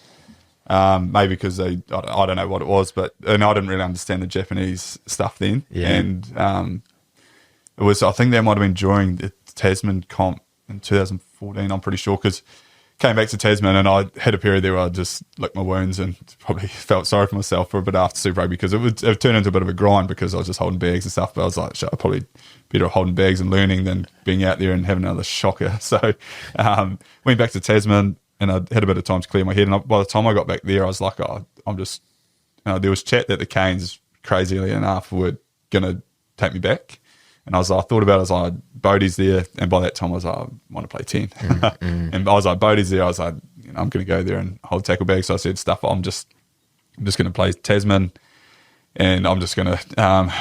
A: Maybe because I don't know what it was, and I didn't really understand the Japanese stuff then. Yeah. And it was, I think that might have been during the Tasman comp in 2014, I'm pretty sure, because came back to Tasman, and I had a period there where I just licked my wounds and probably felt sorry for myself for a bit after Super Rugby, because it turned into a bit of a grind because I was just holding bags and stuff. But I was like, shit, I'm probably better holding bags and learning than being out there and having another shocker. So went back to Tasman, and I had a bit of time to clear my head. And by the time I got back there, I was like, I'm just, there was chat that the Canes, crazily enough, were going to take me back. And I thought about it, I was like, Bodie's there. And by that time, I was like, I want to play 10. And I was like, Bodie's there. I was like, I'm going to go there and hold tackle bags. So I said, I'm just going to play Tasman, and I'm just going to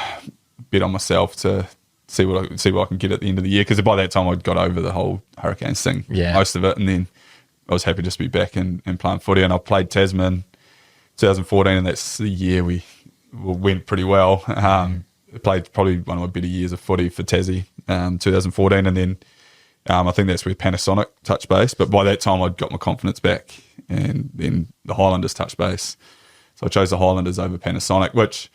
A: bet on myself to see what I can get at the end of the year. Because by that time, I'd got over the whole Hurricanes thing, most of it. And then I was happy just to be back and playing footy. And I played Tasman 2014, and that's the year we went pretty well. Played probably one of my better years of footy for Tassie, 2014. And then I think that's where Panasonic touched base. But by that time, I'd got my confidence back, and then the Highlanders touched base. So I chose the Highlanders over Panasonic, which,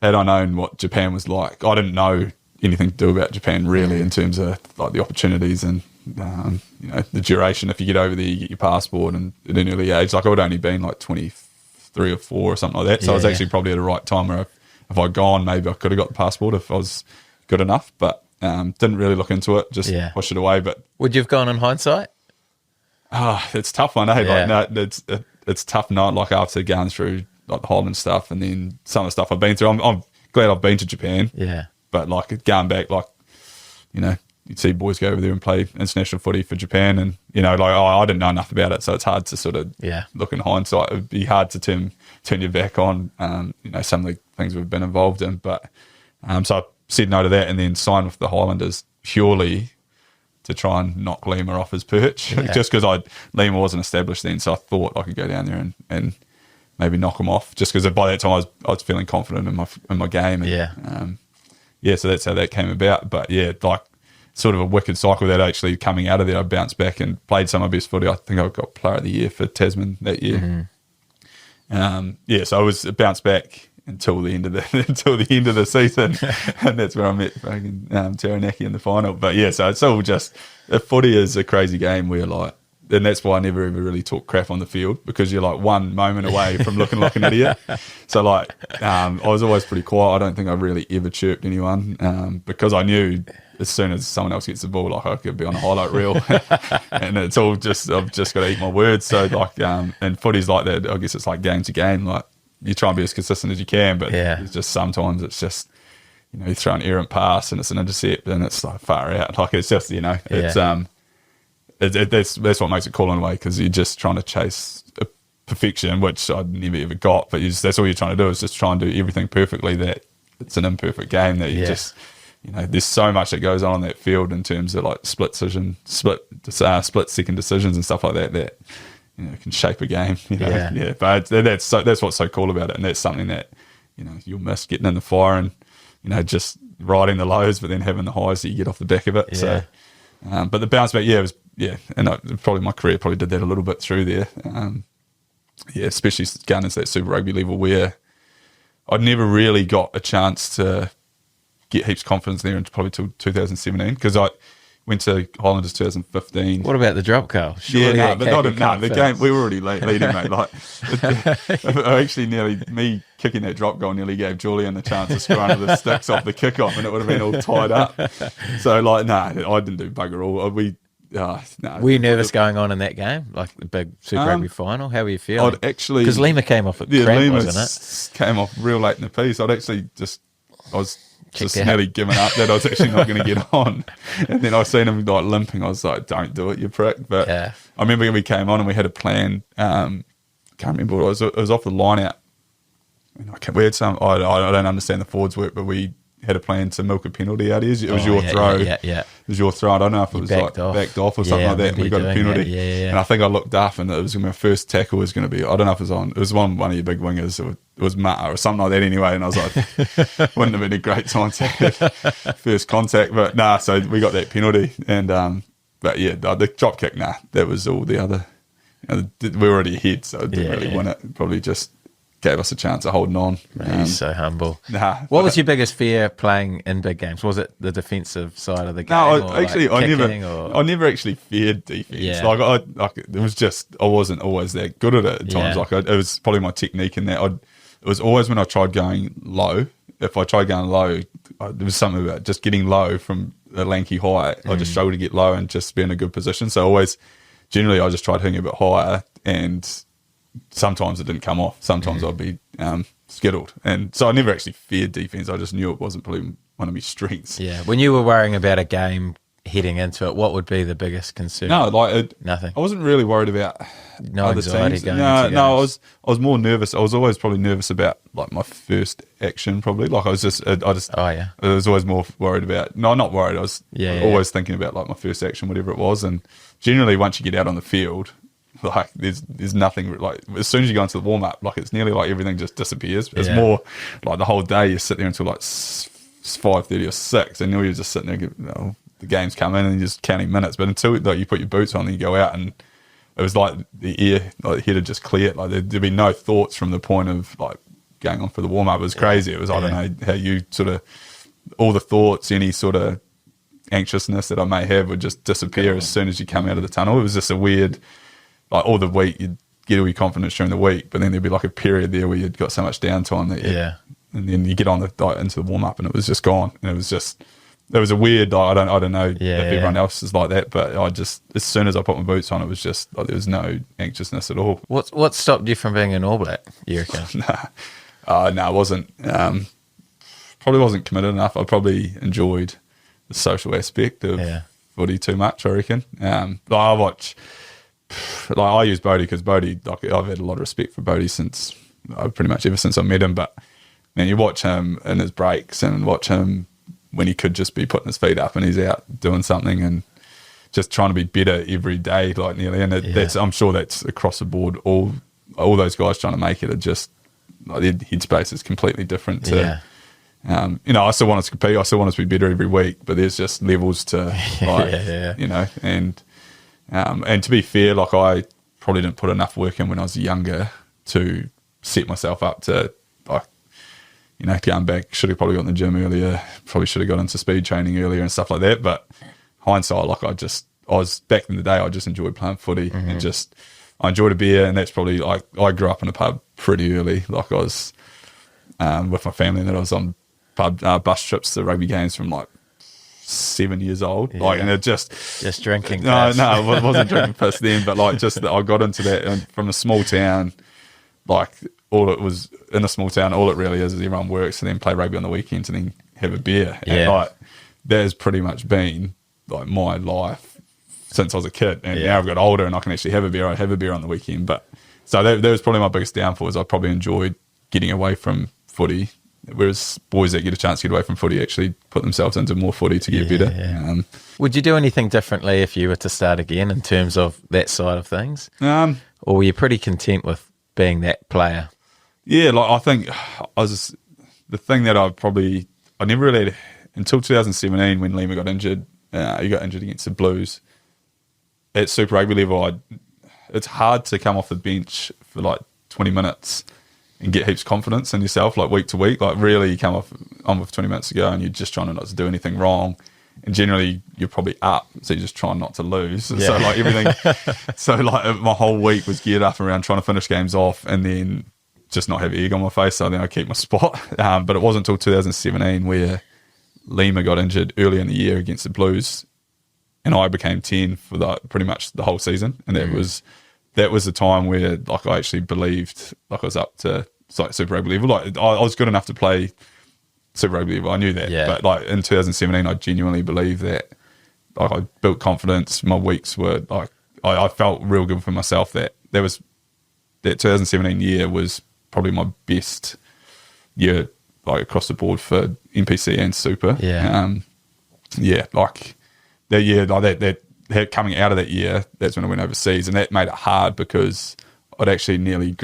A: had I known what Japan was like, I didn't know anything to do about Japan really in terms of like the opportunities and the duration. If you get over there, you get your passport, and at an early age, like I would only been like 23 or 4 or something like that. So I was actually probably at the right time where if I'd gone, maybe I could have got the passport if I was good enough. But didn't really look into it, just push it away. But
B: would you have gone in hindsight?
A: It's a tough one, eh? Like, no, it's tough not like after going through like the Highland stuff and then some of the stuff I've been through. I'm glad I've been to Japan. Yeah. But like going back, like, you'd see boys go over there and play international footy for Japan, and like I didn't know enough about it, so it's hard to sort of look in hindsight. It'd be hard to turn your back on some of the things we've been involved in. But so I said no to that, and then signed with the Highlanders purely to try and knock Lima off his perch, just because Lima wasn't established then, so I thought I could go down there and maybe knock him off, just because by that time I was feeling confident in my game. And, so that's how that came about. But like sort of a wicked cycle that actually coming out of there, I bounced back and played some of my best footy. I think I got Player of the Year for Tasman that year. So I was bounced back until the end of the season, and that's where I met Taranaki in the final. But so it's all just footy is a crazy game where like. And that's why I never ever really talk crap on the field, because you're like one moment away from looking like an idiot. So like, I was always pretty quiet. I don't think I really ever chirped anyone, because I knew as soon as someone else gets the ball, like I could be on a highlight reel, and it's all just I've just got to eat my words. So like, and footy's like that. I guess it's like game to game. Like you try and be as consistent as you can, but it's just sometimes it's just you throw an errant pass and it's an intercept and it's like far out. Like it's just it's that's what makes it cool in a way, because you're just trying to chase a perfection, which I never ever got. But that's all you're trying to do, is just try and do everything perfectly. That it's an imperfect game. That you just there's so much that goes on that field in terms of like split second decisions and stuff like that. That can shape a game. But that's what's so cool about it, and that's something that you'll miss, getting in the fire and just riding the lows, but then having the highs that you get off the back of it. Yeah. So. But the bounce back, and probably my career probably did that a little bit through there. Especially going into that Super Rugby level where I'd never really got a chance to get heaps of confidence there until probably 2017, because I went to Highlanders 2015.
B: What about the drop goal?
A: The game, we were already leading, mate. Like, actually me kicking that drop goal nearly gave Julian the chance to score under the sticks off the kickoff, and it would have been all tied up. So, like, I didn't do bugger all.
B: Were you nervous going on in that game, like the big Super Rugby final? How were you feeling?
A: Because
B: Lima came off at cramp, wasn't it?
A: Came off real late in the piece. I was just nearly giving up that I was actually not going to get on. And then I seen him like limping. I was like, don't do it, you prick. But I remember we came on and we had a plan. Can't remember what it was. It was off the line out. We had some, I don't understand the forwards work, but we had a plan to milk a penalty out here. It was your throw. It was your throw. I don't know if it was backed off or something like that. And we got a penalty. And I think I looked up and it was my first tackle was going to be, I don't know if it was one of your big wingers, or it was Mata or something like that anyway. And I was like, wouldn't have been a great time to have first contact. But so we got that penalty. And, the drop kick, that was all the other, we were already ahead, so it didn't really win it. Probably just gave us a chance of holding on.
B: He's so humble. What was your biggest fear playing in big games? Was it the defensive side of the game?
A: No, I never actually feared defense. Yeah. Like it was just I wasn't always that good at it at times. Like it was probably my technique in that. It was always when I tried going low. If I tried going low, there was something about just getting low from a lanky height. I just struggled to get low and just be in a good position. So generally I just tried hitting a bit higher, and sometimes it didn't come off. Sometimes I'd be skittled. And so I never actually feared defence. I just knew it wasn't probably one of my strengths.
B: Yeah. When you were worrying about a game heading into it, what would be the biggest concern?
A: No,
B: nothing.
A: I wasn't really worried about other
B: anxiety
A: teams.
B: Going into games.
A: I was more nervous. I was always probably nervous about like my first action probably. Like I was always more worried about, not worried. I was always thinking about like my first action, whatever it was. And generally once you get out on the field, like there's nothing, like as soon as you go into the warm up, like it's nearly like everything just disappears. It's more like the whole day you sit there until like 5:30 or 6, and now you're just sitting there the games come in and you're just counting minutes. But until like you put your boots on and you go out, and it was like the head had just cleared. Like there'd be no thoughts from the point of like going on for the warm up. It was crazy. It was I don't know how you sort of all the thoughts, any sort of anxiousness that I may have would just disappear as soon as you come out of the tunnel. It was just a weird, like all the week you'd get all your confidence during the week, but then there'd be like a period there where you'd got so much downtime that and then you get on into the warm up and it was just gone. And it was a weird, like, I don't know if everyone else is like that, but I just, as soon as I put my boots on, it was just like there was no anxiousness at all.
B: What stopped you from being an All Black, you reckon?
A: No, I wasn't. Probably wasn't committed enough. I probably enjoyed the social aspect of footy too much, I reckon. I watch, like I use Bodie because Bodie, like I've had a lot of respect for Bodie since, pretty much ever since I met him, but man, you watch him in his breaks and watch him when he could just be putting his feet up and he's out doing something and just trying to be better every day, like nearly. And that's, I'm sure that's across the board. All those guys trying to make it are just, like their headspace is completely different to, I still want us to compete. I still want us to be better every week, but there's just levels to, like, you know, and to be fair, like I probably didn't put enough work in when I was younger to set myself up to, like, you know, going back, should have probably got in the gym earlier, probably should have got into speed training earlier and stuff like that. But hindsight, like I was back in the day, I just enjoyed playing footy and just, I enjoyed a beer. And that's probably like, I grew up in a pub pretty early. Like I was with my family and then I was on pub bus trips to rugby games from like 7 years old. Like, and it just
B: drinking.
A: No, I wasn't drinking piss then, but like just I got into that and from a small town, like all it was in a small town, all it really is everyone works and then play rugby on the weekends and then have a beer. And like that has pretty much been like my life since I was a kid. And now I've got older and I can actually have a beer. I have a beer on the weekend. But so that was probably my biggest downfall is I probably enjoyed getting away from footy. Whereas boys that get a chance to get away from footy actually put themselves into more footy to get better.
B: Would you do anything differently if you were to start again in terms of that side of things? Or were you pretty content with being that player?
A: Yeah, like I think the thing that I never really had, until 2017 when Lima got injured. He got injured against the Blues. At Super Rugby level, it's hard to come off the bench for like 20 minutes and get heaps of confidence in yourself, like week to week. Like really, you come on with 20 minutes to go and you're just trying not to do anything wrong. And generally, you're probably up, so you're just trying not to lose. Yeah. So like everything, so like my whole week was geared up around trying to finish games off and then just not have egg on my face. So then I keep my spot. But it wasn't until 2017 where Lima got injured early in the year against the Blues, and I became 10 for pretty much the whole season. And that was the time where like I actually believed like I was up to like Super Rugby level. Like I was good enough to play Super Rugby level. I knew that. Yeah. But like in 2017, I genuinely believed that. Like I built confidence. My weeks were like I felt real good for myself. That 2017 year was probably my best year, like across the board for NPC and Super. Like that year, like that coming out of that year, that's when I went overseas, and that made it hard because I'd actually nearly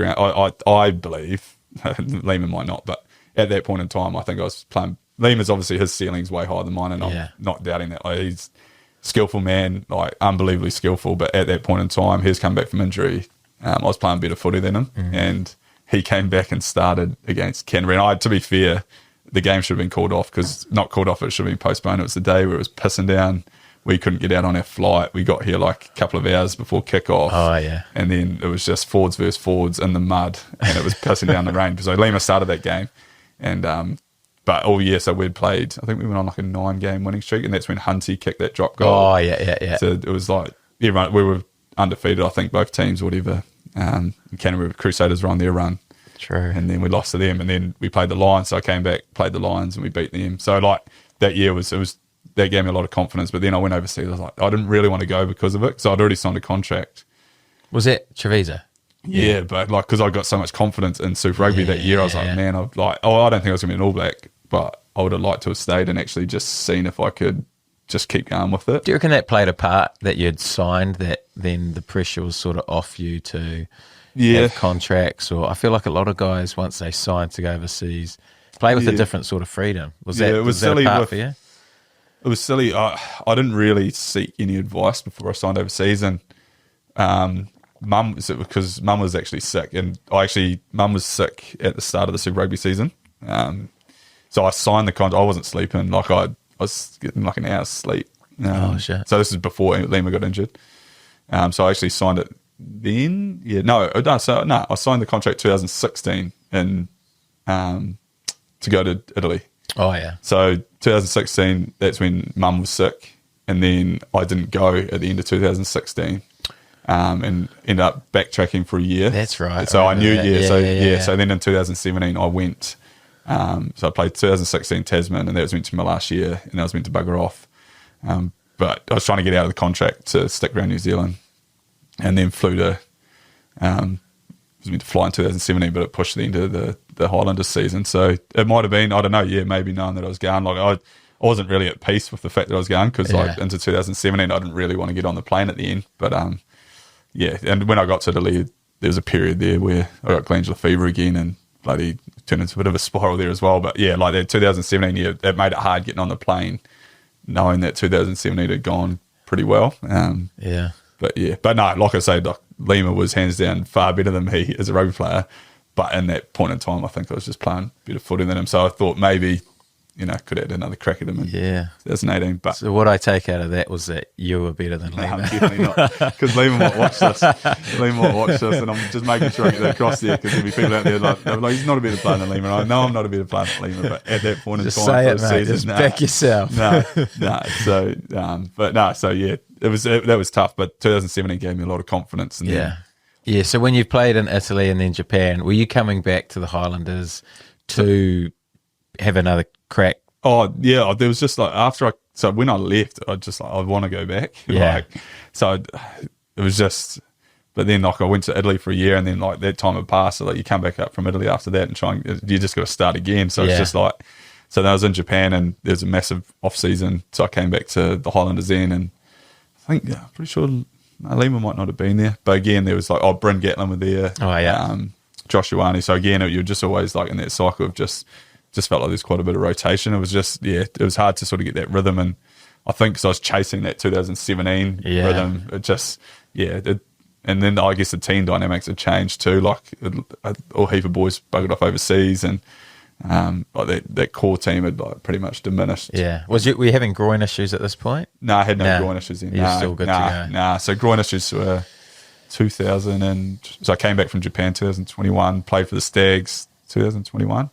A: I believe Lima might not, but at that point in time, I think I was playing. Lima's obviously his ceiling's way higher than mine, and I'm not doubting that. Like, he's a skillful man, like unbelievably skillful. But at that point in time, he's come back from injury. I was playing better footy than him, and he came back and started against Canterbury. And to be fair, the game should have been called off not called off. It should have been postponed. It was the day where it was pissing down. We couldn't get out on our flight. We got here like a couple of hours before kickoff.
B: Oh, yeah.
A: And then it was just forwards versus forwards in the mud, and it was pissing down the rain. So Lima started that game. And but all year, so we'd played, I think we went on like a 9-game winning streak, and that's when Hunty kicked that drop goal.
B: Oh, yeah.
A: So it was like, everyone, we were undefeated, I think, both teams or whatever. Canterbury Crusaders were on their run.
B: True.
A: And then we lost to them, and then we played the Lions. So I came back, played the Lions, and we beat them. So like that year that gave me a lot of confidence. But then I went overseas. I was like, I didn't really want to go because of it, because I'd already signed a contract.
B: Was it Treviso?
A: Yeah, but like because I got so much confidence in Super Rugby that year, I was like, man, I don't think I was going to be an All Black, but I would have liked to have stayed and actually just seen if I could just keep going with it.
B: Do you reckon that played a part, that you'd signed, that then the pressure was sort of off you to have contracts? Or I feel like a lot of guys, once they sign to go overseas, play with a different sort of freedom. Was that a part for you?
A: It was silly. I didn't really seek any advice before I signed overseas, and Mum, because Mum was actually sick, and Mum was sick at the start of the Super Rugby season. So I signed the contract. I wasn't sleeping. Like I was getting like an hour's sleep.
B: Shit.
A: So this is before Lima got injured. So I actually signed it then. Yeah, I signed the contract 2016 and to go to Italy.
B: Oh yeah.
A: So 2016, that's when Mum was sick, and then I didn't go at the end of 2016. And ended up backtracking for a year.
B: That's right.
A: So I knew,
B: that.
A: So then in 2017, I went. So I played 2016 Tasman, and that was meant to be my last year, and I was meant to bugger off. But I was trying to get out of the contract to stick around New Zealand, and then flew to. Was meant to fly in 2017, but it pushed the end of the Highlanders season. So it might have been, I don't know, maybe knowing that I was going. Like I wasn't really at peace with the fact that I was going, because like into 2017, I didn't really want to get on the plane at the end, but yeah, and when I got to Italy, there was a period there where I got glandular fever again, and bloody turned into a bit of a spiral there as well. But yeah, like that 2017 year, it made it hard getting on the plane, knowing that 2017 had gone pretty well. But no, like I say, Lima was hands down far better than me as a rugby player. But in that point in time, I think I was just playing better footy than him. So I thought maybe, could have had another crack at him in 2018. But
B: so what I take out of that was that you were better than Lima.
A: No, definitely not. Because Lima might watch this. And I'm just making sure I get that across there, because there'll be people out there like, he's not a better player than Lima. I know I'm not a better player than Lima, but at that point
B: just
A: in time,
B: say it, mate. Just back yourself.
A: No. So, So yeah, that was tough. But 2017 gave me a lot of confidence. And
B: yeah. So when you played in Italy and then Japan, were you coming back to the Highlanders to have another crack?
A: Oh yeah, there was just like so when I left, I just like, I want to go back.
B: Yeah.
A: So it was just, but then like I went to Italy for a year, and then like that time had passed. So like you come back up from Italy after that and you just got to start again. So it's just like, so then I was in Japan, and there's a massive off season. So I came back to the Highlanders then, and I think I'm pretty sure Lima might not have been there, but again there was like Bryn Gatlin were there.
B: Oh yeah.
A: Josh Ioane. So again, you're just always like in that cycle of just felt like there's quite a bit of rotation. It was just, it was hard to sort of get that rhythm. And I think because I was chasing that 2017 rhythm, it just, and then I guess the team dynamics had changed too. Like all heap of boys buggered off overseas, and like that core team had like pretty much diminished.
B: Yeah. Were you having groin issues at this point?
A: No, I had no groin issues then.
B: You're still good to go.
A: Nah, so groin issues were 2000, and so I came back from Japan 2021, played for the Stags 2021.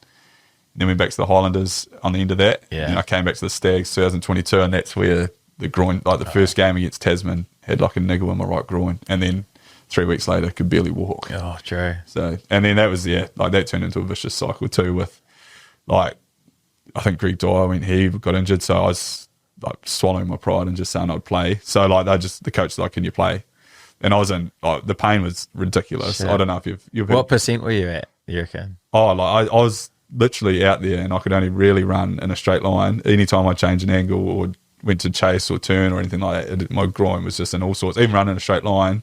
A: Then went back to the Highlanders on the end of that.
B: Yeah.
A: And I came back to the Stags 2022, and that's where the groin, like the first game against Tasman, had like a niggle in my right groin. And then 3 weeks later, could barely walk.
B: Oh, true.
A: So, and then that was, like that turned into a vicious cycle too with, like, I think Greg Dyer, when he got injured, so I was like swallowing my pride and just saying I'd play. So like the coach was like, can you play? And I was in, the pain was ridiculous.
B: Shit.
A: I don't know if you've
B: What percent were you at, you reckon?
A: Oh, like I was literally out there, and I could only really run in a straight line. Anytime I changed an angle or went to chase or turn or anything like that, my groin was just in all sorts. Even running a straight line,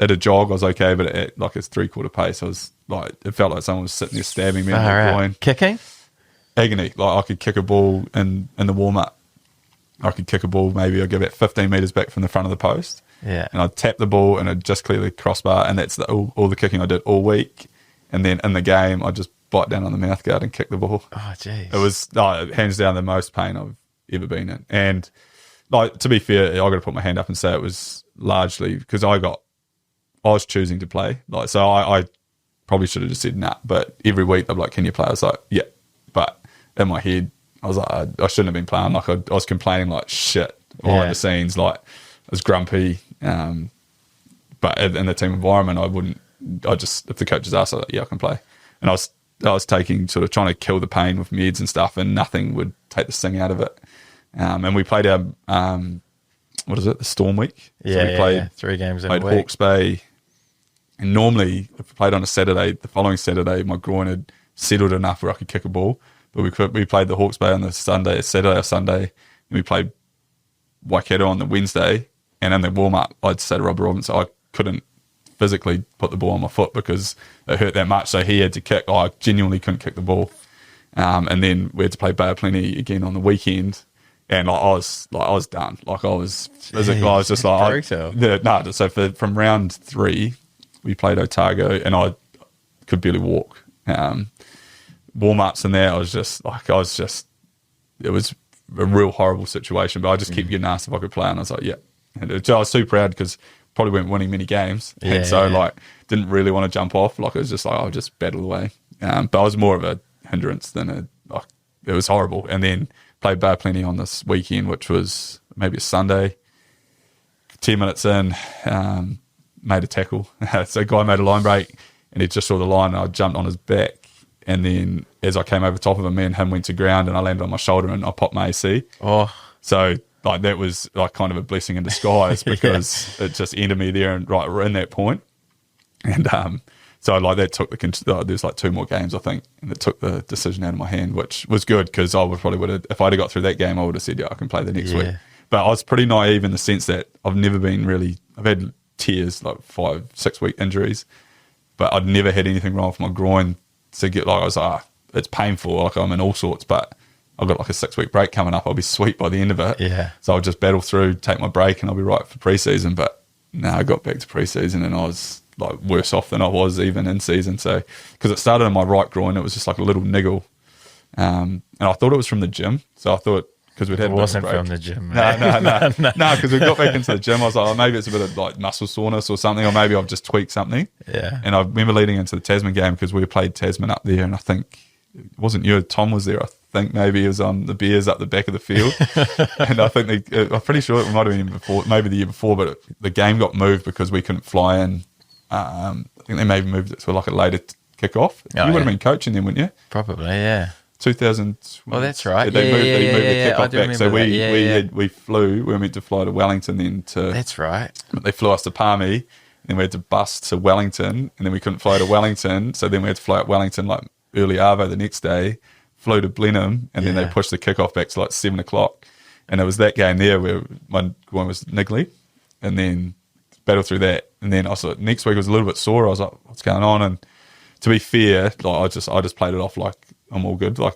A: at a jog I was okay, but at like a 3/4 pace, I was like, it felt like someone was sitting there stabbing me in the groin.
B: Kicking?
A: Agony. Like I could kick a ball in the warm up. I could kick a ball, maybe I'd go about 15 metres back from the front of the post.
B: Yeah.
A: And I'd tap the ball and it'd just clear the crossbar, and that's all the kicking I did all week. And then in the game, I just bite down on the mouth guard and kick the ball.
B: Oh, jeez.
A: It was hands down the most pain I've ever been in. And like, to be fair, I got to put my hand up and say it was largely because I was choosing to play. Like, so I probably should have just said nah. But every week they're like, "Can you play?" I was like, "Yeah." But in my head, I was like, I shouldn't have been playing. Like I was complaining like shit behind the scenes. Like I was grumpy. But in the team environment, if the coaches asked, I was like, "Yeah, I can play." And I was taking, sort of trying to kill the pain with meds and stuff, and nothing would take the sting out of it. And we played our, the Storm Week.
B: Yeah,
A: so we played
B: 3 games in a week.
A: Hawke's Bay. And normally, if I played on a Saturday, the following Saturday, my groin had settled enough where I could kick a ball. But we played the Hawke's Bay on the Saturday or Sunday, and we played Waikato on the Wednesday. And in the warm-up, I'd say to Rob Robbins, I couldn't physically put the ball on my foot because it hurt that much. So he had to kick. I genuinely couldn't kick the ball. And then we had to play Bay of Plenty again on the weekend. And like I was done. Like I was just like, so from round 3, we played Otago, and I could barely walk. Warm ups in there, it was it was a real horrible situation. But I just kept getting asked if I could play, and I was like, yeah. And I was too proud because probably weren't winning many games, and so like didn't really want to jump off. Like it was just like I'll just battle away. But I was more of a hindrance than it was horrible. And then played bar plenty on this weekend, which was maybe a Sunday. 10 minutes in, made a tackle. So a guy made a line break, and he just saw the line, and I jumped on his back. And then as I came over top of him, me and him went to ground, and I landed on my shoulder, and I popped my AC.
B: Oh.
A: So like that was like kind of a blessing in disguise because it just ended me there and right in that point. And so like that took there's like 2 more games, I think, and it took the decision out of my hand, which was good because I would have, if I'd have got through that game, I would have said, yeah, I can play the next week. But I was pretty naive in the sense that I've had tears, like 5-6 week injuries, but I'd never had anything wrong with my groin to get like, I was like, it's painful, like I'm in all sorts, but I've got like a 6 week break coming up. I'll be sweet by the end of it.
B: Yeah. So
A: I'll just battle through, take my break, and I'll be right for preseason. But no, I got back to preseason, and I was like worse off than I was even in season. So because it started in my right groin, it was just like a little niggle, and I thought it was from the gym. So I thought because we'd had
B: it wasn't from the gym.
A: No, because we got back into the gym. I was like, oh, maybe it's a bit of like muscle soreness or something, or maybe I've just tweaked something.
B: Yeah.
A: And I remember leading into the Tasman game because we played Tasman up there, and I think it wasn't you, Tom was there. I think maybe it was on the Bears up the back of the field, and I think I'm pretty sure it might have been before, maybe the year before, but the game got moved because we couldn't fly in. I think they maybe moved it to like a later kick-off. You would have been coaching then, wouldn't you?
B: Probably, yeah.
A: 2000.
B: Oh, that's right.
A: They moved the kick-off back. So
B: we
A: we were meant to fly to Wellington then to.
B: That's right.
A: But they flew us to Palmy, then we had to bus to Wellington, and then we couldn't fly to Wellington, so then we had to fly at Wellington like early arvo the next day, flew to Blenheim, and then they pushed the kick-off back to like 7 o'clock. And it was that game there where one was niggly, and then battle through that. And then also next week I was a little bit sore. I was like, what's going on? And to be fair, like I just played it off like I'm all good. Like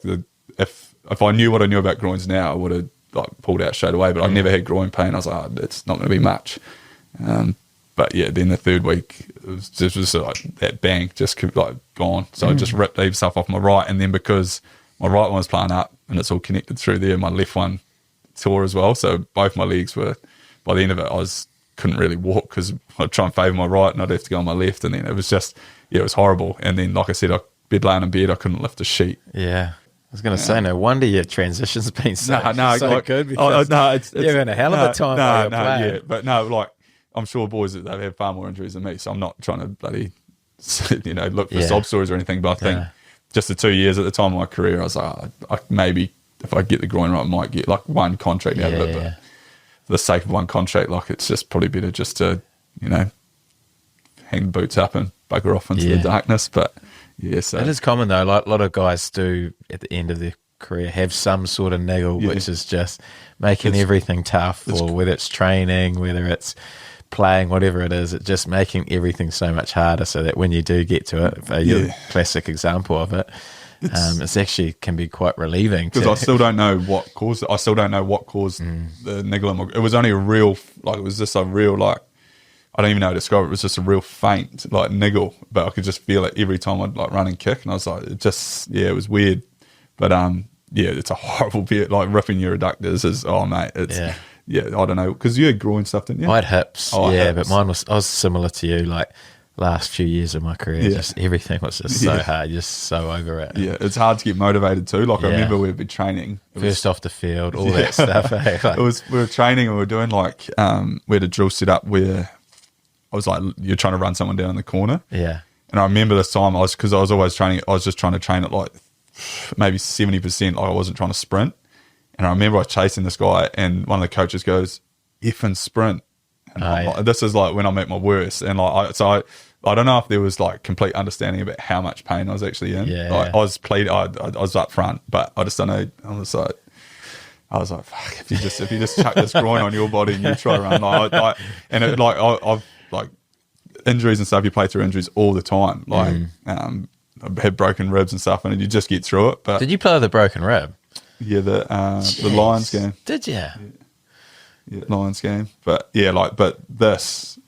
A: if I knew what I knew about groins now, I would have like pulled out straight away. But I never had groin pain. I was like, it's not going to be much. But yeah, then the third week it was just like that bang, just like gone. So I just ripped the stuff off my right, and then because my right one was playing up and it's all connected through there, my left one tore as well. So both my legs were, by the end of it, couldn't really walk because I'd try and favour my right and I'd have to go on my left, and then it was just it was horrible. And then like I said, laying in bed, I couldn't lift a sheet.
B: Yeah. I was going to say, no wonder your transition's been so good because you're having a hell of a time while you're playing.
A: Yeah, but no, like I'm sure boys that they've had far more injuries than me, so I'm not trying to bloody look for sob stories or anything. But I think just the 2 years at the time of my career, I was like, maybe if I get the groin right, I might get like one contract out of it. But for the sake of one contract, like it's just probably better just to hang the boots up and bugger off into the darkness. But yeah, so
B: it is common though. Like a lot of guys do at the end of their career have some sort of niggle, which is just making everything tough, or whether it's training, whether it's playing, whatever it is, it's just making everything so much harder. So that when you do get to it, you're a classic example of it. It's actually can be quite relieving
A: because I still don't know what caused it. I still don't know what caused the niggle. It was only a real, like it was just a real like. I don't even know how to describe it. It was just a real faint, like niggle, but I could just feel it every time I'd like run and kick, and I was like, it was weird. But it's a horrible bit. Like ripping your adductors is, oh mate, it's I don't know, because you had groin stuff, didn't you?
B: I had hips, but I was similar to you. Like last few years of my career, just everything was just so hard, just so over it.
A: Yeah, it's hard to get motivated too. Like I remember we'd be training
B: first off the field, all that stuff. Like,
A: we were training and we were doing like we had a drill set up where. I was like, you're trying to run someone down in the corner. Yeah. And I remember this time because I was always training, I was just trying to train at like maybe 70%, like I wasn't trying to sprint. And I remember I was chasing this guy and one of the coaches goes, effing sprint. And like, this is like when I'm at my worst. And like, I don't know if there was like complete understanding about how much pain I was actually in.
B: Yeah.
A: Like, I was up front, but I just don't know. I was like, fuck, if you just chuck this groin on your body and you try to run, I've like injuries and stuff, you play through injuries all the time. Like I've had broken ribs and stuff, and you just get through it. But
B: did you play with a broken rib?
A: Yeah, the Lions game.
B: Did you?
A: Yeah, Lions game. But yeah, but this,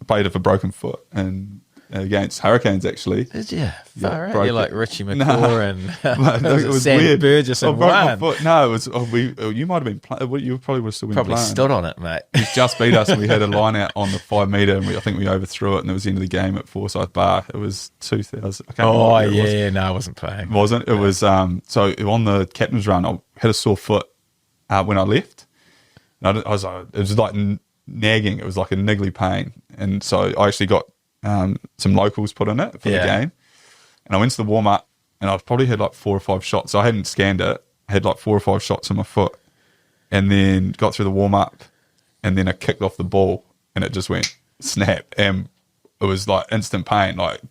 A: played with a broken foot and against Hurricanes actually.
B: Did you? Far out.
A: broke
B: You're like
A: it.
B: Richie McCaw and
A: it was
B: Sam
A: weird.
B: Burgess and
A: broke my
B: one.
A: foot. No, it was. You might have been. You probably would have still been
B: Probably
A: playing.
B: stood on it, mate.
A: He just beat us, and we had a line out on the 5 metre, and I think we overthrew it, and it was the end of the game at Forsyth Bar. It was 2000. I can't remember
B: Oh
A: what year it was.
B: yeah, no, I wasn't playing.
A: Wasn't it? Was so on the captain's run, I had a sore foot when I left. And it was like nagging. It was like a niggly pain, and so I actually got some locals put in it for the game. And I went to the warm up, and I've probably had like 4 or 5 shots. So I hadn't scanned it. I had like 4 or 5 shots in my foot, and then got through the warm up, and then I kicked off the ball, and it just went snap, and it was like instant pain. Like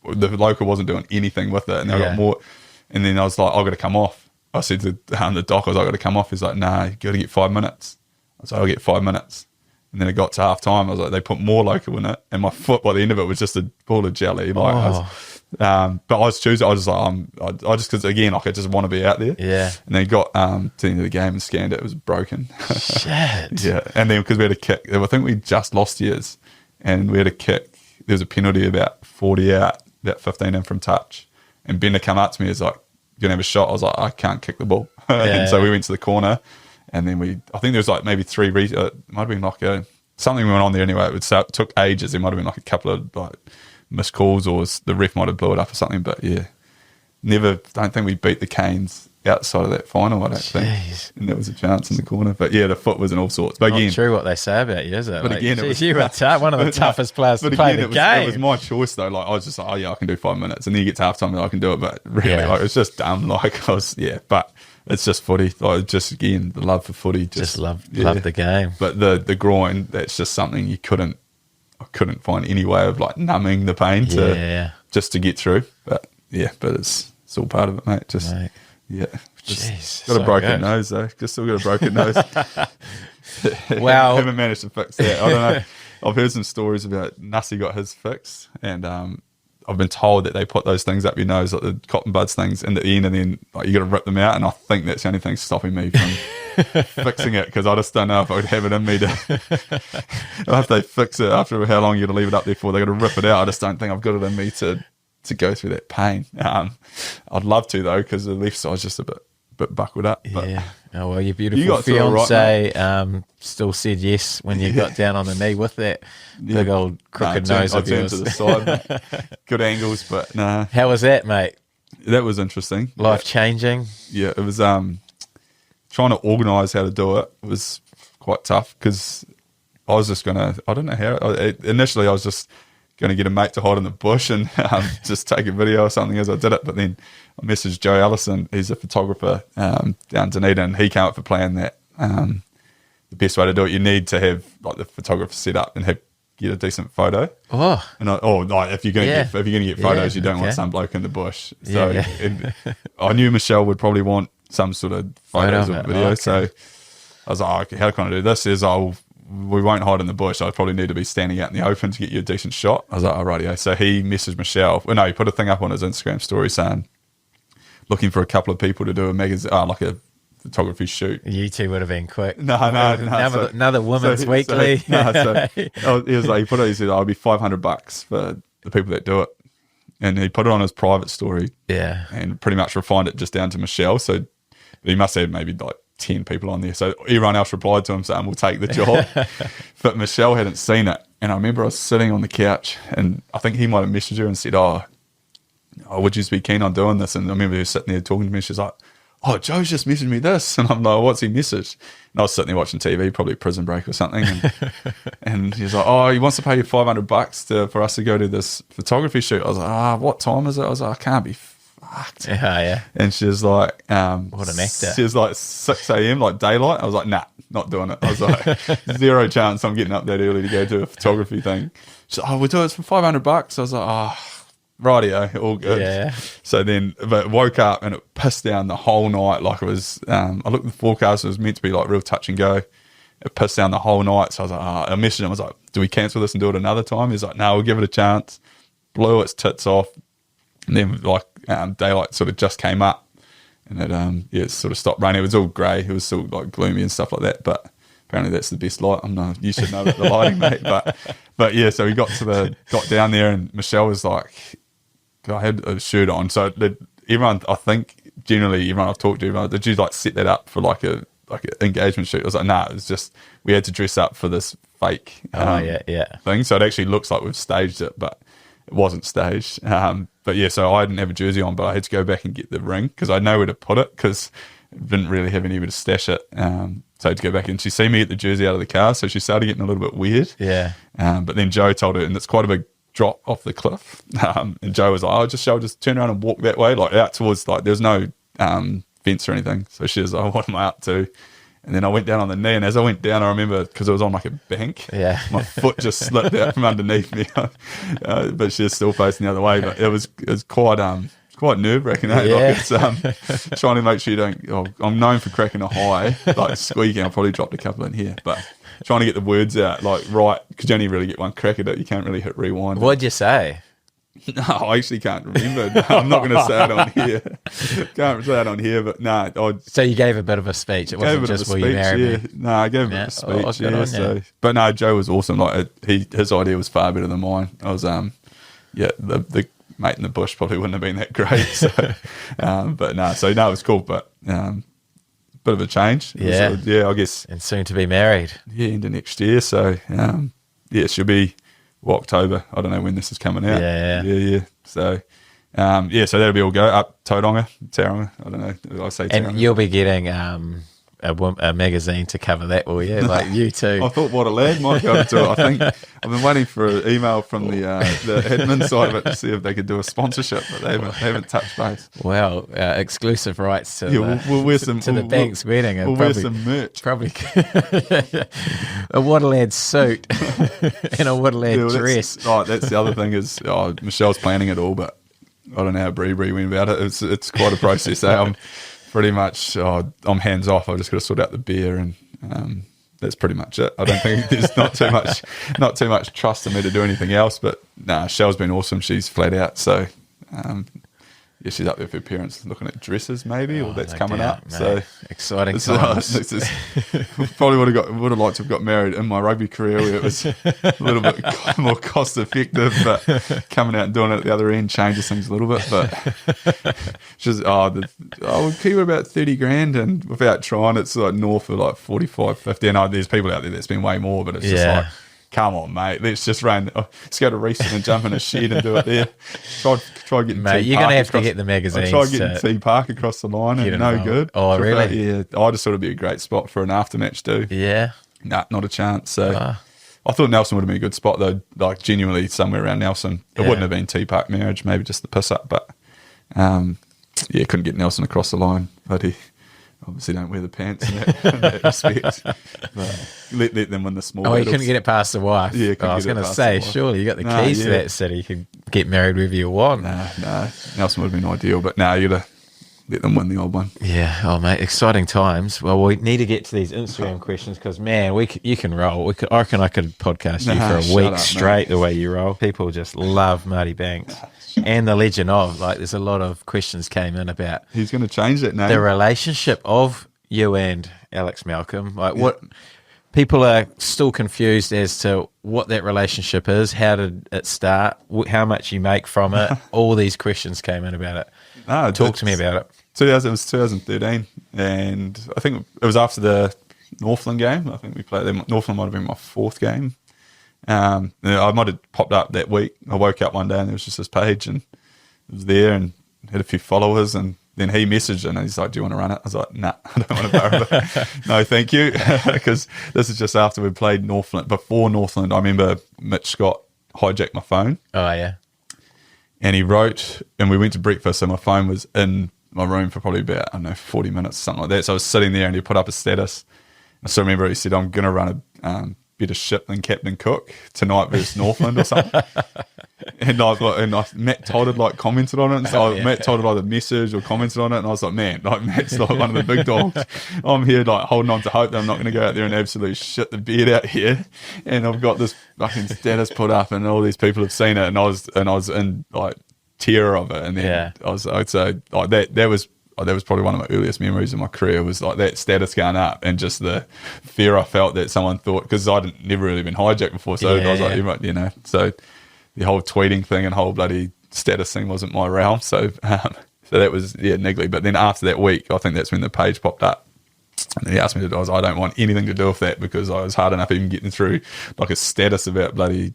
A: the local wasn't doing anything with it, and I got more. And then I was like, I've got to come off. I said to the doc, I've got to come off. He's like, nah, you got to get 5 minutes. I was like, I'll get 5 minutes. And then it got to half time. I was like, they put more local in it, and my foot by the end of it was just a ball of jelly. But I was choosing. I was just like, I just because again, like I just want to be out there.
B: Yeah.
A: And then got to the end of the game and scanned it. It was broken.
B: Shit.
A: Yeah. And then because we had a kick, I think we just lost years, and we had a kick. There was a penalty about 40 out, about 15 in from touch, and Bender come up to me. He's like, "You gonna have a shot?" I was like, "I can't kick the ball." And so we went to the corner. And then I think there was like maybe 3, it might have been like something went on there anyway. It took ages. There might have been like a couple of like missed calls, or the ref might have blew it up or something. But yeah, don't think we beat the Canes outside of that final, I don't think. And there was a chance in the corner. But yeah, the foot was in all sorts. But again,
B: not true what they say about you, is it?
A: But
B: like,
A: again, it was
B: you were one of the toughest players to play the game.
A: It was my choice though. Like I was just like, oh yeah, I can do 5 minutes. And then you get to halftime and I can do it. But really, like, it was just dumb. Like but it's just footy. Like just again, the love for footy. Just
B: love the game.
A: But the groin, that's just something I couldn't find any way of like numbing the pain just to get through. But yeah, but it's all part of it, mate. Got a broken nose though. Just still got a broken nose.
B: Wow.
A: Haven't managed to fix that. I don't know. I've heard some stories about Nussie got his fixed, and I've been told that they put those things up your nose, like the cotton buds things, in the end, and then like you got to rip them out. And I think that's the only thing stopping me from fixing it, because I just don't know if I would have it in me to. If they fix it, after how long you got to leave it up there for, they got to rip it out. I just don't think I've got it in me to go through that pain. I'd love to though, because the left side's just a bit buckled up. But
B: yeah. Oh well, your beautiful fiance still said yes when you got down on the knee with that big old crooked nose of yours.
A: I turned to the side, good angles, but nah.
B: How was that, mate?
A: That was interesting.
B: Life changing.
A: Yeah, it was. Trying to organise how to do it was quite tough, because I was just gonna. I don't know how. Initially, I was just going to get a mate to hide in the bush and just take a video or something as I did it. But then I messaged Joe Allison, he's a photographer down in Dunedin, and he came up with a plan that the best way to do it, you need to have like the photographer set up and get a decent photo.
B: Oh,
A: and like if you're going to get photos, you don't want some bloke in the bush. So I knew Michelle would probably want some sort of photos or video. Okay. So I was like, okay, how can I do this? We won't hide in the bush. I probably need to be standing out in the open to get you a decent shot. I was like, rightio. So he messaged Michelle. Well, no, he put a thing up on his Instagram story saying, looking for a couple of people to do a magazine, like a photography shoot.
B: You two would have been quick.
A: No.
B: Another woman's weekly.
A: He was like, he said, I'll be $500 for the people that do it. And he put it on his private story.
B: Yeah.
A: And pretty much refined it just down to Michelle. So he must have maybe like 10 people on there. So everyone else replied to him saying, we'll take the job. But Michelle hadn't seen it. And I remember I was sitting on the couch, and I think he might have messaged her and said, would you be keen on doing this? And I remember her sitting there talking to me. She's like, Joe's just messaged me this. And I'm like, what's he messaged? And I was sitting there watching TV, probably Prison Break or something. And he's like, he wants to pay you $500 for us to go to this photography shoot. I was like, what time is it? I was like, I can't be fucked.
B: Yeah.
A: And she's like,
B: what an actor.
A: She was like 6 a.m, like daylight. I was like, nah, not doing it. I was like, zero chance I'm getting up that early to go to a photography thing. She's like, we'll do it for $500. I was like, rightio, all good.
B: Yeah.
A: So then, but woke up and it pissed down the whole night. Like it was, I looked at the forecast, it was meant to be like real touch and go. It pissed down the whole night. So I was like, I messaged him. I was like, do we cancel this and do it another time? He's like, no, we'll give it a chance. Blew its tits off. And then like daylight sort of just came up. and it sort of stopped raining. It was all grey. It was still like gloomy and stuff like that, but apparently that's the best light. You should know about the lighting, mate. But yeah, so we got down there, and Michelle was like, I had a shirt on, so everyone, I think generally everyone I've talked to, did you like set that up for like an engagement shoot? I was like, nah, it was just we had to dress up for this fake thing, so it actually looks like we've staged it, but it wasn't staged. But yeah, so I didn't have a jersey on, but I had to go back and get the ring because I know where to put it because I didn't really have anywhere to stash it. So I had to go back, and she see me get the jersey out of the car, so she started getting a little bit weird.
B: Yeah.
A: But then Joe told her, and it's quite a big drop off the cliff. And Joe was like, I'll just turn around and walk that way, like out towards, like there's no fence or anything. So she was like, what am I up to? And then I went down on the knee, and as I went down, I remember, because it was on like a bank, my foot just slipped out from underneath me. But she was still facing the other way. But it was quite nerve-wracking, eh?
B: Yeah.
A: Like it's trying to make sure you don't... I'm known for cracking a high, like squeaking. I probably dropped a couple in here, but trying to get the words out, like right, because you only really get one crack at it. You can't really hit rewind.
B: What'd you say?
A: No, I actually can't remember. I'm not going to say it on here. Can't say it on here, but no.
B: So you gave a bit of a speech. It wasn't just will you marry me?
A: No, I gave a bit of a speech. But no, Joe was awesome. Like his idea was far better than mine. I was the mate in the bush probably wouldn't have been that great. So, but no, it was cool. But bit of a change.
B: Yeah,
A: I guess.
B: And soon to be married.
A: Yeah, into next year. So she'll be. October. I don't know when this is coming out. Yeah. So, so that'll be all go up Tauranga. I don't know. I say Tauranga.
B: And you'll be getting a magazine to cover that, will you? Like you too.
A: I thought what a lad might go to it. I think I've been waiting for an email from the admin side of it to see if they could do a sponsorship, but they haven't touched base.
B: Well, exclusive rights to
A: we'll wear some
B: to the Banks wedding.
A: We'll wear some merch.
B: Probably a Waterlad suit and a Waterlad dress.
A: That's the other thing is Michelle's planning it all, but I don't know how Bree went about it. It's quite a process. I'm pretty much I'm hands off. I just got to sort out the beer, and that's pretty much it. I don't think there's not too much trust in me to do anything else. But Shell's been awesome. She's flat out. So she's up there with her parents looking at dresses, maybe, or that's coming up. Mate. So
B: exciting times.
A: Probably would have liked to have got married in my rugby career, where it was a little bit more cost effective, but coming out and doing it at the other end changes things a little bit. But she's we'll keep it about 30 grand, and without trying, it's like north of like 45, 50. And there's people out there that's been way more, but it's just like, come on, mate. Let's just let's go to Refton and jump in a shed and do it there. Try getting
B: mate, you're going to have to get the magazines.
A: Try getting T Park across the line and no good.
B: Oh, really?
A: Yeah. I just thought it'd be a great spot for an aftermatch do.
B: Yeah.
A: Nah, not a chance. So I thought Nelson would have been a good spot though, like genuinely somewhere around Nelson. It wouldn't have been T Park marriage, maybe just the piss up, but couldn't get Nelson across the line. But he obviously don't wear the pants in that respect. But let them win the small battles.
B: You couldn't get it past the wife.
A: Yeah,
B: I was going to say, surely you got the keys to that city. You can get married wherever you want.
A: No. Nelson would have been ideal, but you got to let them win the old one.
B: Yeah. Oh, mate, exciting times. Well, we need to get to these Instagram questions because, man, you can roll. I reckon I could podcast you for a week straight, the way you roll. People just love Marty Banks. And the legend of, there's a lot of questions came in about...
A: He's going to change that name.
B: The relationship of you and Alex Malcolm. What people are still confused as to what that relationship is. How did it start? How much you make from it? All these questions came in about it. Talk to me about it.
A: It was 2013, and I think it was after the Northland game. I think we played them. Northland might have been my fourth game. I might have popped up that week. I woke up one day and there was just this page, and it was there and had a few followers, and then he messaged and he's like, do you want to run it? I was like, nah, I don't want to borrow it. No, thank you. Because this is just after we played Northland. Before Northland, I remember Mitch Scott hijacked my phone.
B: Oh, yeah.
A: And he wrote, and we went to breakfast, and my phone was in my room for probably about, 40 minutes, something like that. So I was sitting there and he put up a status. I still remember he said, I'm going to run a better ship than Captain Cook tonight versus Northland or something. And Matt Todd had commented on it, and so Matt Todd had either messaged or commented on it, and I was like, man, Matt's one of the big dogs. I'm here holding on to hope that I'm not going to go out there and absolutely shit the bed out here, and I've got this fucking status put up, and all these people have seen it, and I was in terror of it, and then I was, I'd say that was that was probably one of my earliest memories of my career, was like that status going up and just the fear I felt that someone thought, because I'd never really been hijacked before, so I was like, you know, so the whole tweeting thing and whole bloody status thing wasn't my realm, so that was niggly. But then after that week, I think that's when the page popped up. And he asked me to, I don't want anything to do with that, because I was hard enough even getting through like a status about bloody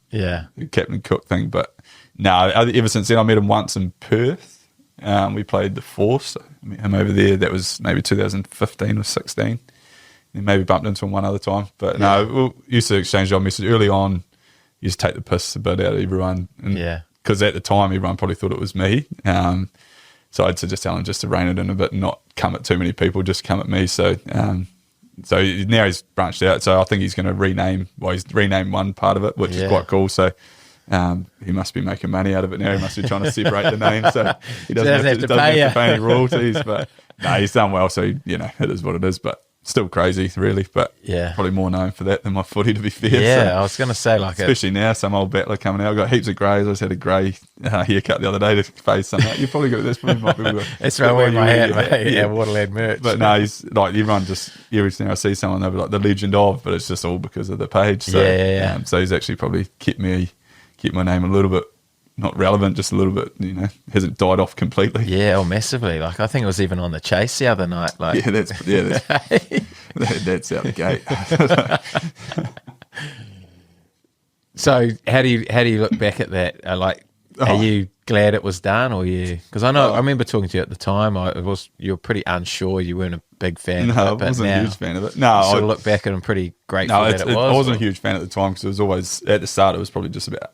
A: Captain Cook thing. But no, ever since then, I met him once in Perth. We played the Force. I met him over there. That was maybe 2015 or 16. And maybe bumped into him one other time. But no, we used to exchange job messages early on. Used to take the piss a bit out of everyone. Because at the time, everyone probably thought it was me. So I'd just tell him just to rein it in a bit and not come at too many people, just come at me. So so now he's branched out. So I think he's going to he's renamed one part of it, which is quite cool. So he must be making money out of it now. He must be trying to separate the name. So he doesn't have to pay any royalties. But no, he's done well. So, you know, it is what it is. But still crazy, really, but probably more known for that than my footy, to be fair.
B: Yeah,
A: so,
B: I was going to say, like,
A: especially now, some old battler coming out. I've got heaps of greys. I just had a grey haircut the other day to face something. You probably got this.
B: That's right, wearing my hat, mate. Yeah, Waterland merch.
A: But no, he's like, everyone just, every time I see someone, they'll be like the legend of, but it's just all because of the page. So, so he's actually probably kept my name a little bit not relevant, just a little bit, you know, hasn't died off completely.
B: Yeah, or massively. Like, I think it was even on the chase the other night. Like,
A: that's out the gate.
B: So how do you look back at that? Are you glad it was done, or because I know I remember talking to you at the time. You were pretty unsure. You weren't a big fan.
A: No,
B: of it,
A: I wasn't a huge fan of it. No,
B: I sort of look back and I'm pretty grateful that it was.
A: I wasn't a huge fan at the time, because it was always at the start. It was probably just about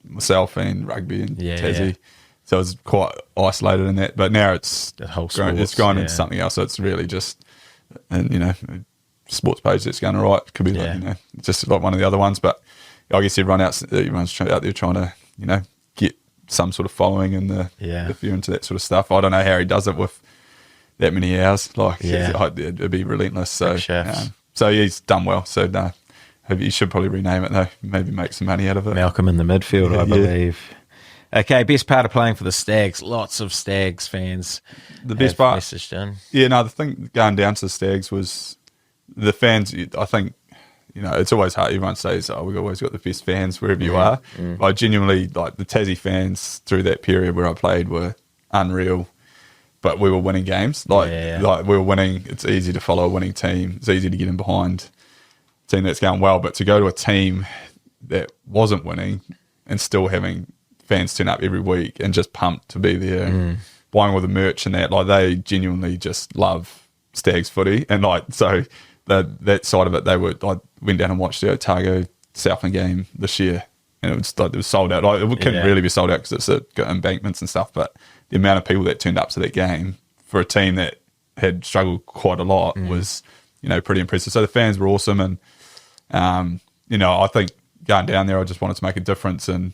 A: myself and rugby and Tassie. So I was quite isolated in that. But now it's
B: the whole
A: grown, it's gone into something else. So it's really just, and you know, sports page that's going all right. Could be like, you know, just like one of the other ones. But I guess everyone's out there trying to, you know, get some sort of following in if you're into that sort of stuff. I don't know how he does it with that many hours. Like, it'd be relentless. So, so he's done well. So no. You should probably rename it though. Maybe make some money out of it.
B: Malcolm in the midfield, I believe. Okay, best part of playing for the Stags. Lots of Stags fans.
A: The best part.
B: Messaged in.
A: Yeah, no, the thing going down to the Stags was the fans. I think, you know, it's always hard. Everyone says, "Oh, we've always got the best fans wherever you are." I genuinely, like, the Tassie fans through that period where I played were unreal. But we were winning games. Like we were winning. It's easy to follow a winning team. It's easy to get in behind team that's going well, but to go to a team that wasn't winning and still having fans turn up every week and just pumped to be there, buying all the merch and that, like, they genuinely just love Stags footy. And like, so that side of it, I went down and watched the Otago Southland game this year, and it was like, it was sold out. Like, it couldn't really be sold out because it's got embankments and stuff, but the amount of people that turned up to that game for a team that had struggled quite a lot was, you know, pretty impressive. So the fans were awesome. And you know, I think going down there, I just wanted to make a difference. And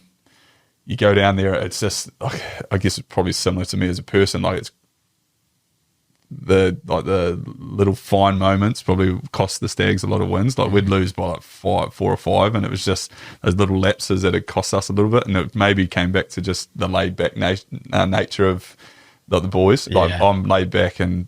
A: you go down there, it's just, like, I guess it's probably similar to me as a person. Like, it's the little fine moments probably cost the Stags a lot of wins. Like, we'd lose by like 4 or 5, and it was just those little lapses that had cost us a little bit. And it maybe came back to just the laid back nature of the boys. Like, I'm laid back, and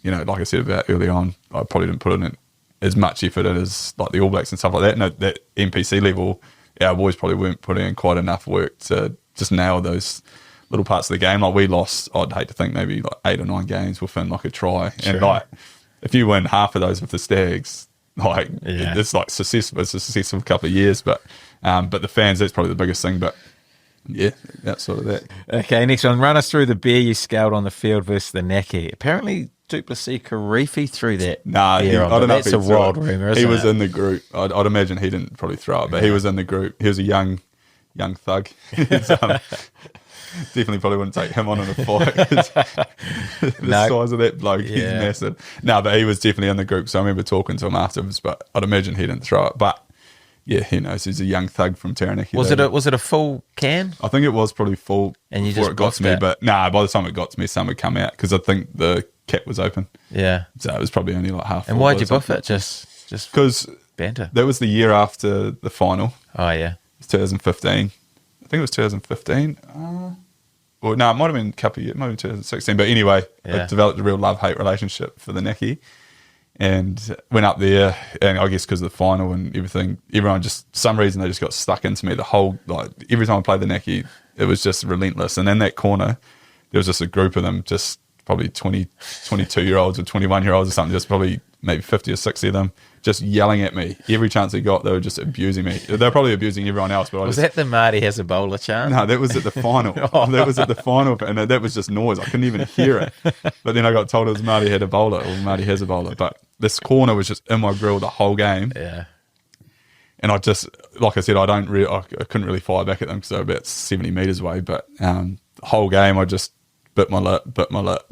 A: you know, like I said about early on, I probably didn't put in as much effort as like the All Blacks and stuff like that. And at that NPC level, our boys probably weren't putting in quite enough work to just nail those little parts of the game. Like, we lost, I'd hate to think, maybe like 8 or 9 games within like a try. Sure. And like, if you win half of those with the Stags, like, it's like successful. It's a successful couple of years. But the fans, that's probably the biggest thing. But yeah, that's sort of that.
B: Okay, next one. Run us through the bear you scaled on the field versus the Naki. Apparently, Duplessis Karifi threw that.
A: I don't know.
B: That's a wild rumour, isn't it?
A: He was in the group. I'd imagine he didn't probably throw it, but he was in the group. He was a young thug. Definitely probably wouldn't take him on in a fight. The size of that bloke, he's massive. No, but he was definitely in the group, so I remember talking to him afterwards, but I'd imagine he didn't throw it. But yeah, who knows? He's a young thug from Taranaki.
B: Was it a full can?
A: I think it was probably full
B: and you
A: before
B: just
A: it got to me. But by the time it got to me, some had come out because I think the cap was open.
B: Yeah.
A: So it was probably only like half.
B: And why'd you buff it? Just
A: because
B: banter.
A: That was the year after the final.
B: Oh yeah.
A: It was 2015. I think it was 2015. Well, no, it might have been a couple of years, maybe 2016. But anyway, I developed a real love-hate relationship for the Necky and went up there. And I guess because of the final and everything, everyone just, for some reason, they just got stuck into me. The whole, like, every time I played the Necky, it was just relentless. And in that corner, there was just a group of them, just probably 22-year-olds or 21-year-olds or something, just probably maybe 50 or 60 of them, just yelling at me. Every chance they got, they were just abusing me. They were probably abusing everyone else. But
B: was that the Marty has a bowler chant?
A: No, that was at the final. That was at the final, and that was just noise. I couldn't even hear it. But then I got told it was Marty had a bowler, or Marty has a bowler. But this corner was just in my grill the whole game.
B: Yeah.
A: And I just, like I said, I couldn't really fire back at them because they were about 70 metres away. But the whole game, I just bit my lip,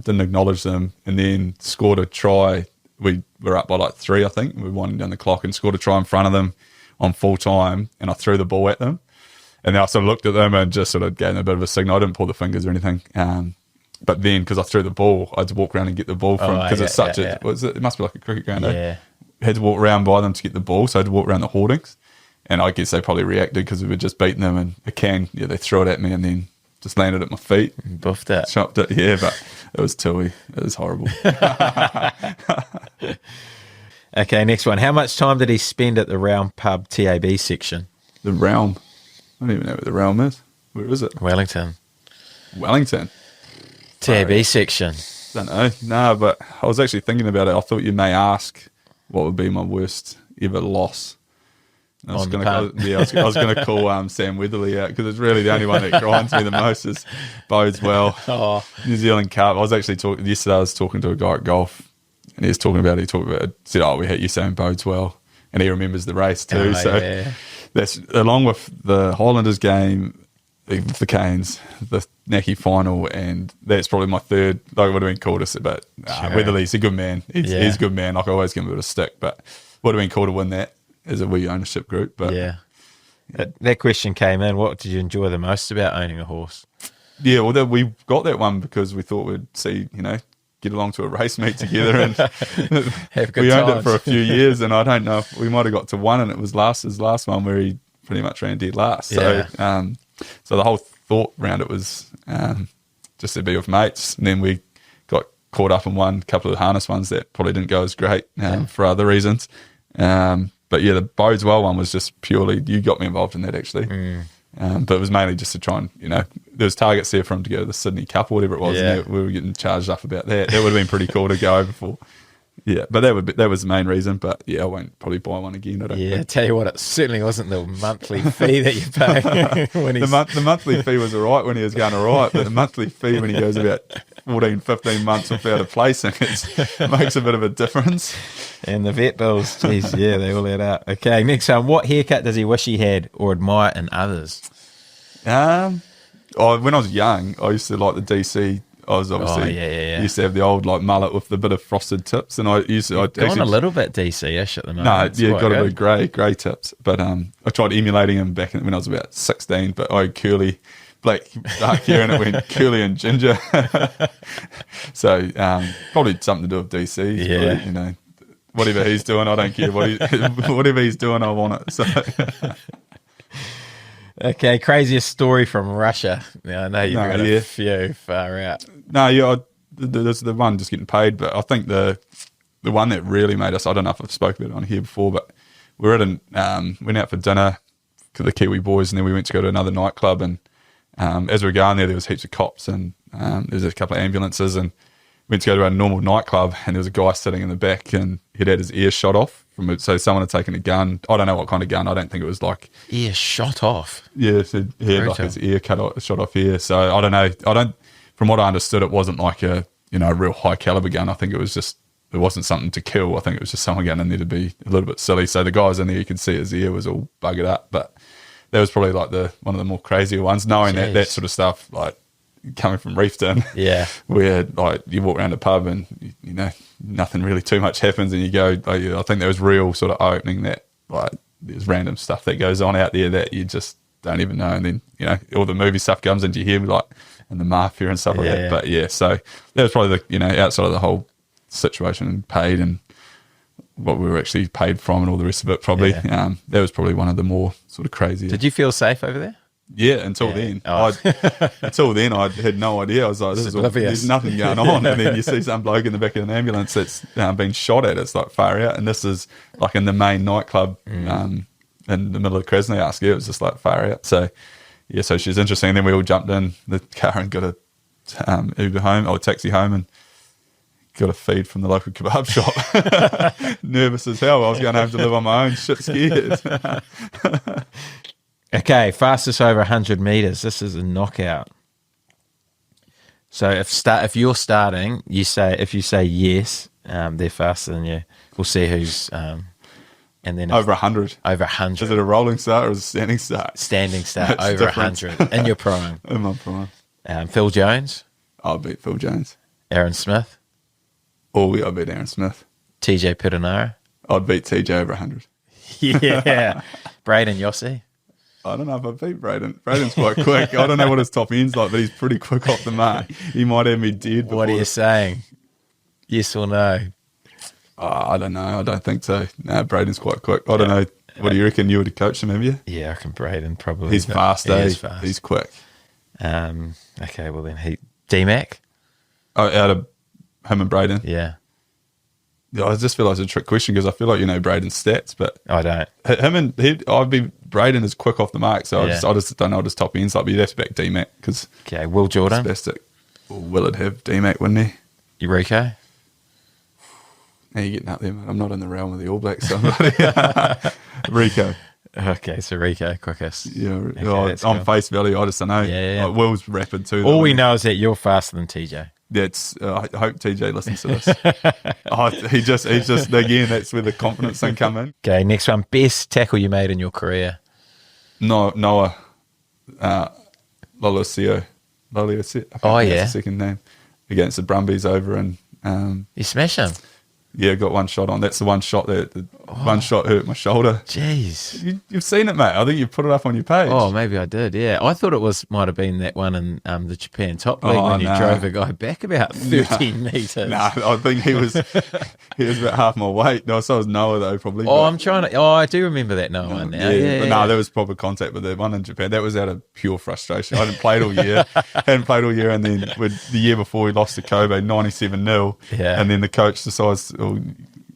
A: didn't acknowledge them, and then scored a try. We were up by like 3, I think. We were winding down the clock and scored a try in front of them on full time, and I threw the ball at them. And then I sort of looked at them and just sort of gave them a bit of a signal. I didn't pull the fingers or anything. But then, because I threw the ball, I had to walk around and get the ball from, because it's such a, it must be like a cricket ground.
B: Yeah.
A: I had to walk around by them to get the ball, so I had to walk around the hoardings. And I guess they probably reacted because we were just beating them, and they threw it at me and then just landed at my feet.
B: Buffed it.
A: Chopped it, yeah, but it was tooey. It was horrible.
B: Okay, next one. How much time did he spend at the Realm Pub TAB section?
A: The Realm? I don't even know what the Realm is. Where is it?
B: Wellington. TAB section.
A: Don't know. No, but I was actually thinking about it. I thought you may ask what would be my worst ever loss. I was going to call Sam Weatherly out because it's really the only one that grinds me the most. Is bodes well.
B: Oh.
A: New Zealand Cup. I was actually yesterday. I was talking to a guy at golf, and he was talking about it. Said, "Oh, we hit you, Sam. Bodes well," and he remembers the race too. That's along with the Highlanders game, the Canes, the Necky final, and that's probably my third. Like, would have been cool to see, but Weatherly's a good man. He's a good man. Like, I always give him a bit of stick, but would have been cool to win that as a wee ownership group. But
B: that question came in. What did you enjoy the most about owning a horse?
A: Yeah, well, we got that one because we thought we'd see, get along to a race meet together, and
B: have good
A: we owned
B: times.
A: it for a few years, and I don't know if we might have got to one, and it was his last one where he pretty much ran dead last. So, so the whole thought around it was just to be with mates, and then we got caught up in a couple of harness ones that probably didn't go as great for other reasons. But yeah, the Bodes Well one was just purely, you got me involved in that actually. But it was mainly just to try and, there was targets there for him to go to the Sydney Cup or whatever it was. And we were getting charged up about that. That would have been pretty cool to go over for. Yeah, but that was the main reason. But yeah, I won't probably buy one again. I don't think.
B: Tell you what, it certainly wasn't the monthly fee that you pay.
A: The monthly fee was all right when he was going all right, but the monthly fee when he goes about 14, 15 months without a placing, it makes a bit of a difference.
B: And the vet bills, geez, they all add up. Okay, next one. What haircut does he wish he had or admire in others?
A: When I was young, I used to like the DC. I was obviously used to have the old like mullet with the bit of frosted tips, and I'd
B: gone a little bit DC-ish at the moment.
A: No, got a bit grey tips, but I tried emulating him back when I was about 16. But I had curly, black, dark hair, and it went curly and ginger. So probably something to do with DC.
B: Yeah,
A: probably, whatever he's doing, I don't care. Whatever he's doing, I want it. So.
B: Okay, craziest story from Russia. Now, I know you've got a few far out.
A: No, there's the one just getting paid, but I think the one that really made us, I don't know if I've spoken about it on here before, but we went out for dinner to the Kiwi boys, and then we went to go to another nightclub, and as we were going there was heaps of cops, and there was a couple of ambulances, and went to go to a normal nightclub, and there was a guy sitting in the back, and he'd had his ear shot off. So someone had taken a gun. I don't know what kind of gun. I don't think it was like...
B: Ear shot off?
A: Yeah, so he had like his ear shot off here. So I don't know. From what I understood, it wasn't like a real high caliber gun. I think it was just, it wasn't something to kill. I think it was just someone getting in there to be a little bit silly. So the guy was in there, you could see his ear was all buggered up. But that was probably like one of the more crazier ones, knowing that sort of stuff, like coming from Refton, where like you walk around a pub and nothing really too much happens, and you go, I think there was real sort of eye-opening that like there's random stuff that goes on out there that you just don't even know, and then all the movie stuff comes into your head, like, and the mafia and stuff like that. But so that was probably the outside of the whole situation and paid and what we were actually paid from and all the rest of it, probably that was probably one of the more sort of crazy.
B: Did you feel safe over there?
A: Yeah, until then. Until then, I had no idea. I was like, there's nothing going on. And then you see some bloke in the back of an ambulance that's been shot at. It's like far out. And this is like in the main nightclub in the middle of Krasnoyarsk. Yeah, it was just like far out. So, yeah, so she's interesting. And then we all jumped in the car and got a Uber home, or taxi home, and got a feed from the local kebab shop. Nervous as hell. I was going home to live on my own. Shit scared.
B: Okay, fastest over 100 metres. This is a knockout. So if you're starting, if you say yes, they're faster than you. We'll see who's and then
A: over 100.
B: Over 100.
A: Is it a rolling start or a standing start?
B: Standing start. Over 100 in your prime.
A: In my prime.
B: Phil Jones.
A: I'll beat Phil Jones.
B: Aaron Smith.
A: Oh, yeah, I'll beat Aaron Smith.
B: TJ Piranara.
A: I'd beat TJ over 100.
B: Yeah. Braden Yossi.
A: I don't know if I beat Braden. Braden's quite quick. I don't know what his top end's like, but he's pretty quick off the mark. He might have me dead.
B: What are you saying? Yes or no?
A: I don't know. I don't think so. No, Braden's quite quick. I don't know. What do you reckon? You would have coached him, have you?
B: Yeah, I reckon Braden probably.
A: He's fast, eh? He's fast. He's quick.
B: Okay, well then D-Mac?
A: Oh, out of him and Braden?
B: Yeah.
A: I just feel like it's a trick question because I feel like you know Braden's stats, but
B: I don't.
A: I'd be Braden is quick off the mark, so I just don't know what his top ends like. But you'd have to back D-Mac because
B: Will Jordan,
A: or will it have D-Mac, wouldn't he?
B: Eureka.
A: Now you're getting up there, mate. I'm not in the realm of the All Blacks, so Rico.
B: Okay, so Rico quickest.
A: Yeah, on cool. Face value, I just don't know.
B: Yeah.
A: Like, Will's rapid too.
B: All we know is that you're faster than TJ.
A: That's. I hope TJ listens to this. He just again. That's where the confidence thing come in.
B: Okay, next one. Best tackle you made in your career?
A: Noah Lolosio.
B: Oh yeah,
A: that's the second name against the Brumbies over in.
B: You smash him.
A: Yeah, got one shot on. That's the one shot one shot hurt my shoulder.
B: Jeez.
A: You've seen it, mate. I think you put it up on your page.
B: Oh, maybe I did, yeah. I thought it might have been that one in the Japan Top League when you drove a guy back about 13 metres.
A: No, I think he was about half my weight. No, so was Noah, though, probably.
B: I do remember that Noah one now. Yeah.
A: No, there was proper contact with the one in Japan. That was out of pure frustration. I hadn't played all year. And then the year before we lost to Kobe, 97-0.
B: Yeah.
A: And then the coach decides...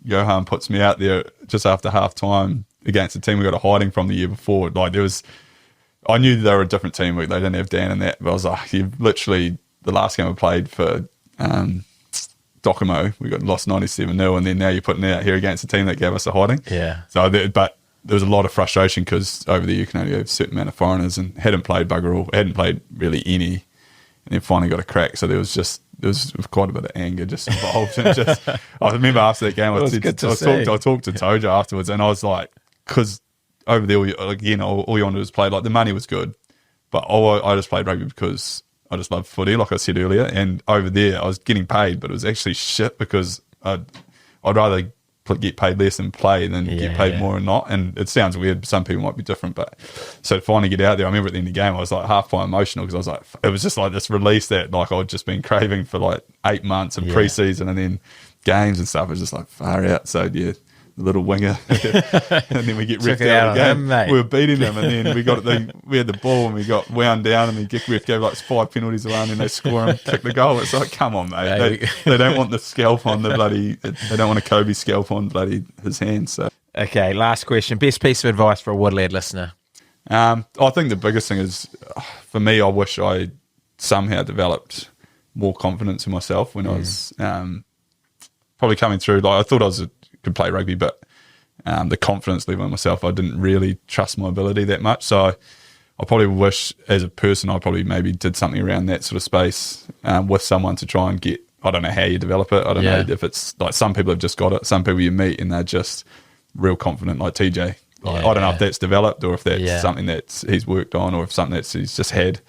A: Johan puts me out there just after half time against the team we got a hiding from the year before. Like I knew they were a different team. They didn't have Dan and that, but I was like, you've literally the last game I played for Docomo, we got lost 97-0, and then now you're putting it out here against a team that gave us a hiding.
B: Yeah.
A: So, but there was a lot of frustration because over there you can only have a certain amount of foreigners and hadn't played bugger all, hadn't played really any, and then finally got a crack. So there was quite a bit of anger just involved. And I remember after that game, I talked to Toja afterwards, and I was like, because over there, again, all you wanted was play. Like the money was good, but I just played rugby because I just love footy, like I said earlier. And over there, I was getting paid, but it was actually shit because I'd rather get paid less and play than get paid more and not. And it sounds weird. Some people might be different, but so to finally get out there, I remember at the end of the game, I was like half quite emotional because I was like, it was just like this release that like I'd just been craving for like 8 months of preseason and then games and stuff. It was just like far out. So yeah, the little winger, and then we get ripped out of the game. We were beating them, and then we had the ball and we got wound down, and the ref gave like 5 penalties away, and then they score and kick the goal. It's like, come on, mate. They don't want the scalp on the bloody. They don't want a Kobe scalp on bloody his hands. So
B: okay, last question. Best piece of advice for a Woodlad listener?
A: I think the biggest thing is for me. I wish I somehow developed more confidence in myself when I was probably coming through. Like I thought could play rugby, but the confidence level in myself, I didn't really trust my ability that much. So I probably wish as a person, I probably maybe did something around that sort of space with someone to try and get, I don't know how you develop it. I don't know if it's like some people have just got it. Some people you meet and they're just real confident like TJ. I don't know if that's developed or if that's something that he's worked on or if something that he's just had.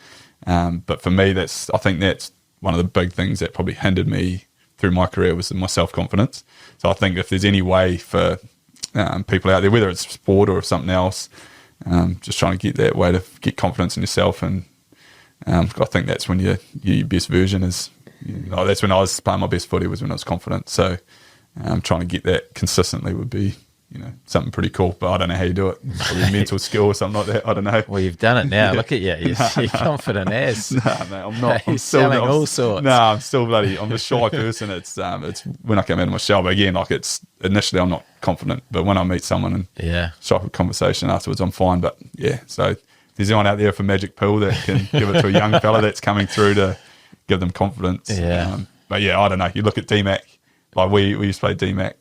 A: But for me, I think that's one of the big things that probably hindered me through my career was my self-confidence. So I think if there's any way for people out there, whether it's sport or something else, just trying to get that way to get confidence in yourself. And I think that's when your best version is, that's when I was playing my best footy was when I was confident. So trying to get that consistently would be something pretty cool. But I don't know how you do it. Probably mental skill or something like that. I don't know.
B: Well, you've done it now. Look at you. You're confident as.
A: No, mate, I'm not.
B: You're selling all sorts.
A: No, I'm still bloody. I'm a shy person. It's when I come out of my shell. But again, like it's initially I'm not confident, but when I meet someone and strike a conversation afterwards, I'm fine. But yeah, so if there's anyone out there for magic pill that can give it to a young fella that's coming through to give them confidence.
B: Yeah.
A: But yeah, I don't know. You look at D-Mac. Like we used to play D-Mac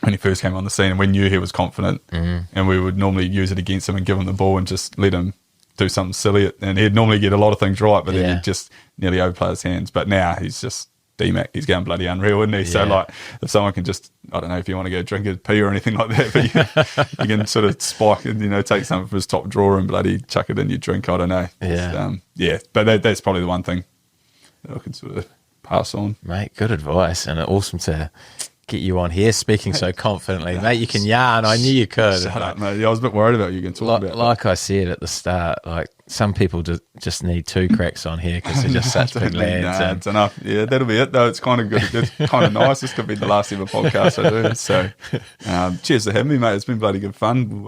A: when he first came on the scene, and we knew he was confident, and we would normally use it against him and give him the ball and just let him do something silly, and he'd normally get a lot of things right, but then he'd just nearly overplay his hands. But now he's just D-Mac. He's going bloody unreal, isn't he? So like, if someone can just, I don't know if you want to go drink a pee or anything like that, but you can sort of spike and take something from his top drawer and bloody chuck it in your drink. I don't know. But that's probably the one thing that I could sort of pass on.
B: Mate, good advice, and awesome to get you on here speaking so confidently. Mate, you can yarn. I knew you could.
A: Shut up, mate. Yeah, I was a bit worried about you can talk about
B: like I said at the start, like some people just need 2 cracks on here because they're just such big lads.
A: Nah, it's enough. Yeah, that'll be it though. It's kind of good. It's kind of nice. This could be the last ever podcast I do. So cheers to having me, mate. It's been bloody good fun.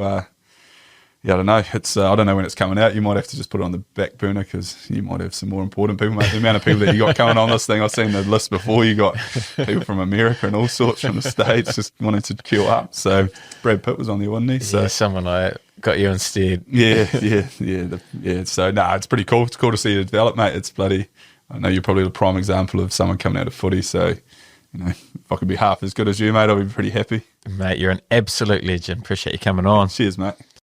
A: I don't know. It's I don't know when it's coming out. You might have to just put it on the back burner because you might have some more important people, mate. The amount of people that you got coming on this thing, I've seen the list before. You got people from America and all sorts from the States just wanting to queue up. So Brad Pitt was on there, wasn't he? So
B: someone I got you instead.
A: Yeah. So it's pretty cool. It's cool to see it develop, mate. It's bloody. I know you're probably the prime example of someone coming out of footy. So if I could be half as good as you, mate, I'd be pretty happy.
B: Mate, you're an absolute legend. Appreciate you coming on.
A: Cheers, mate.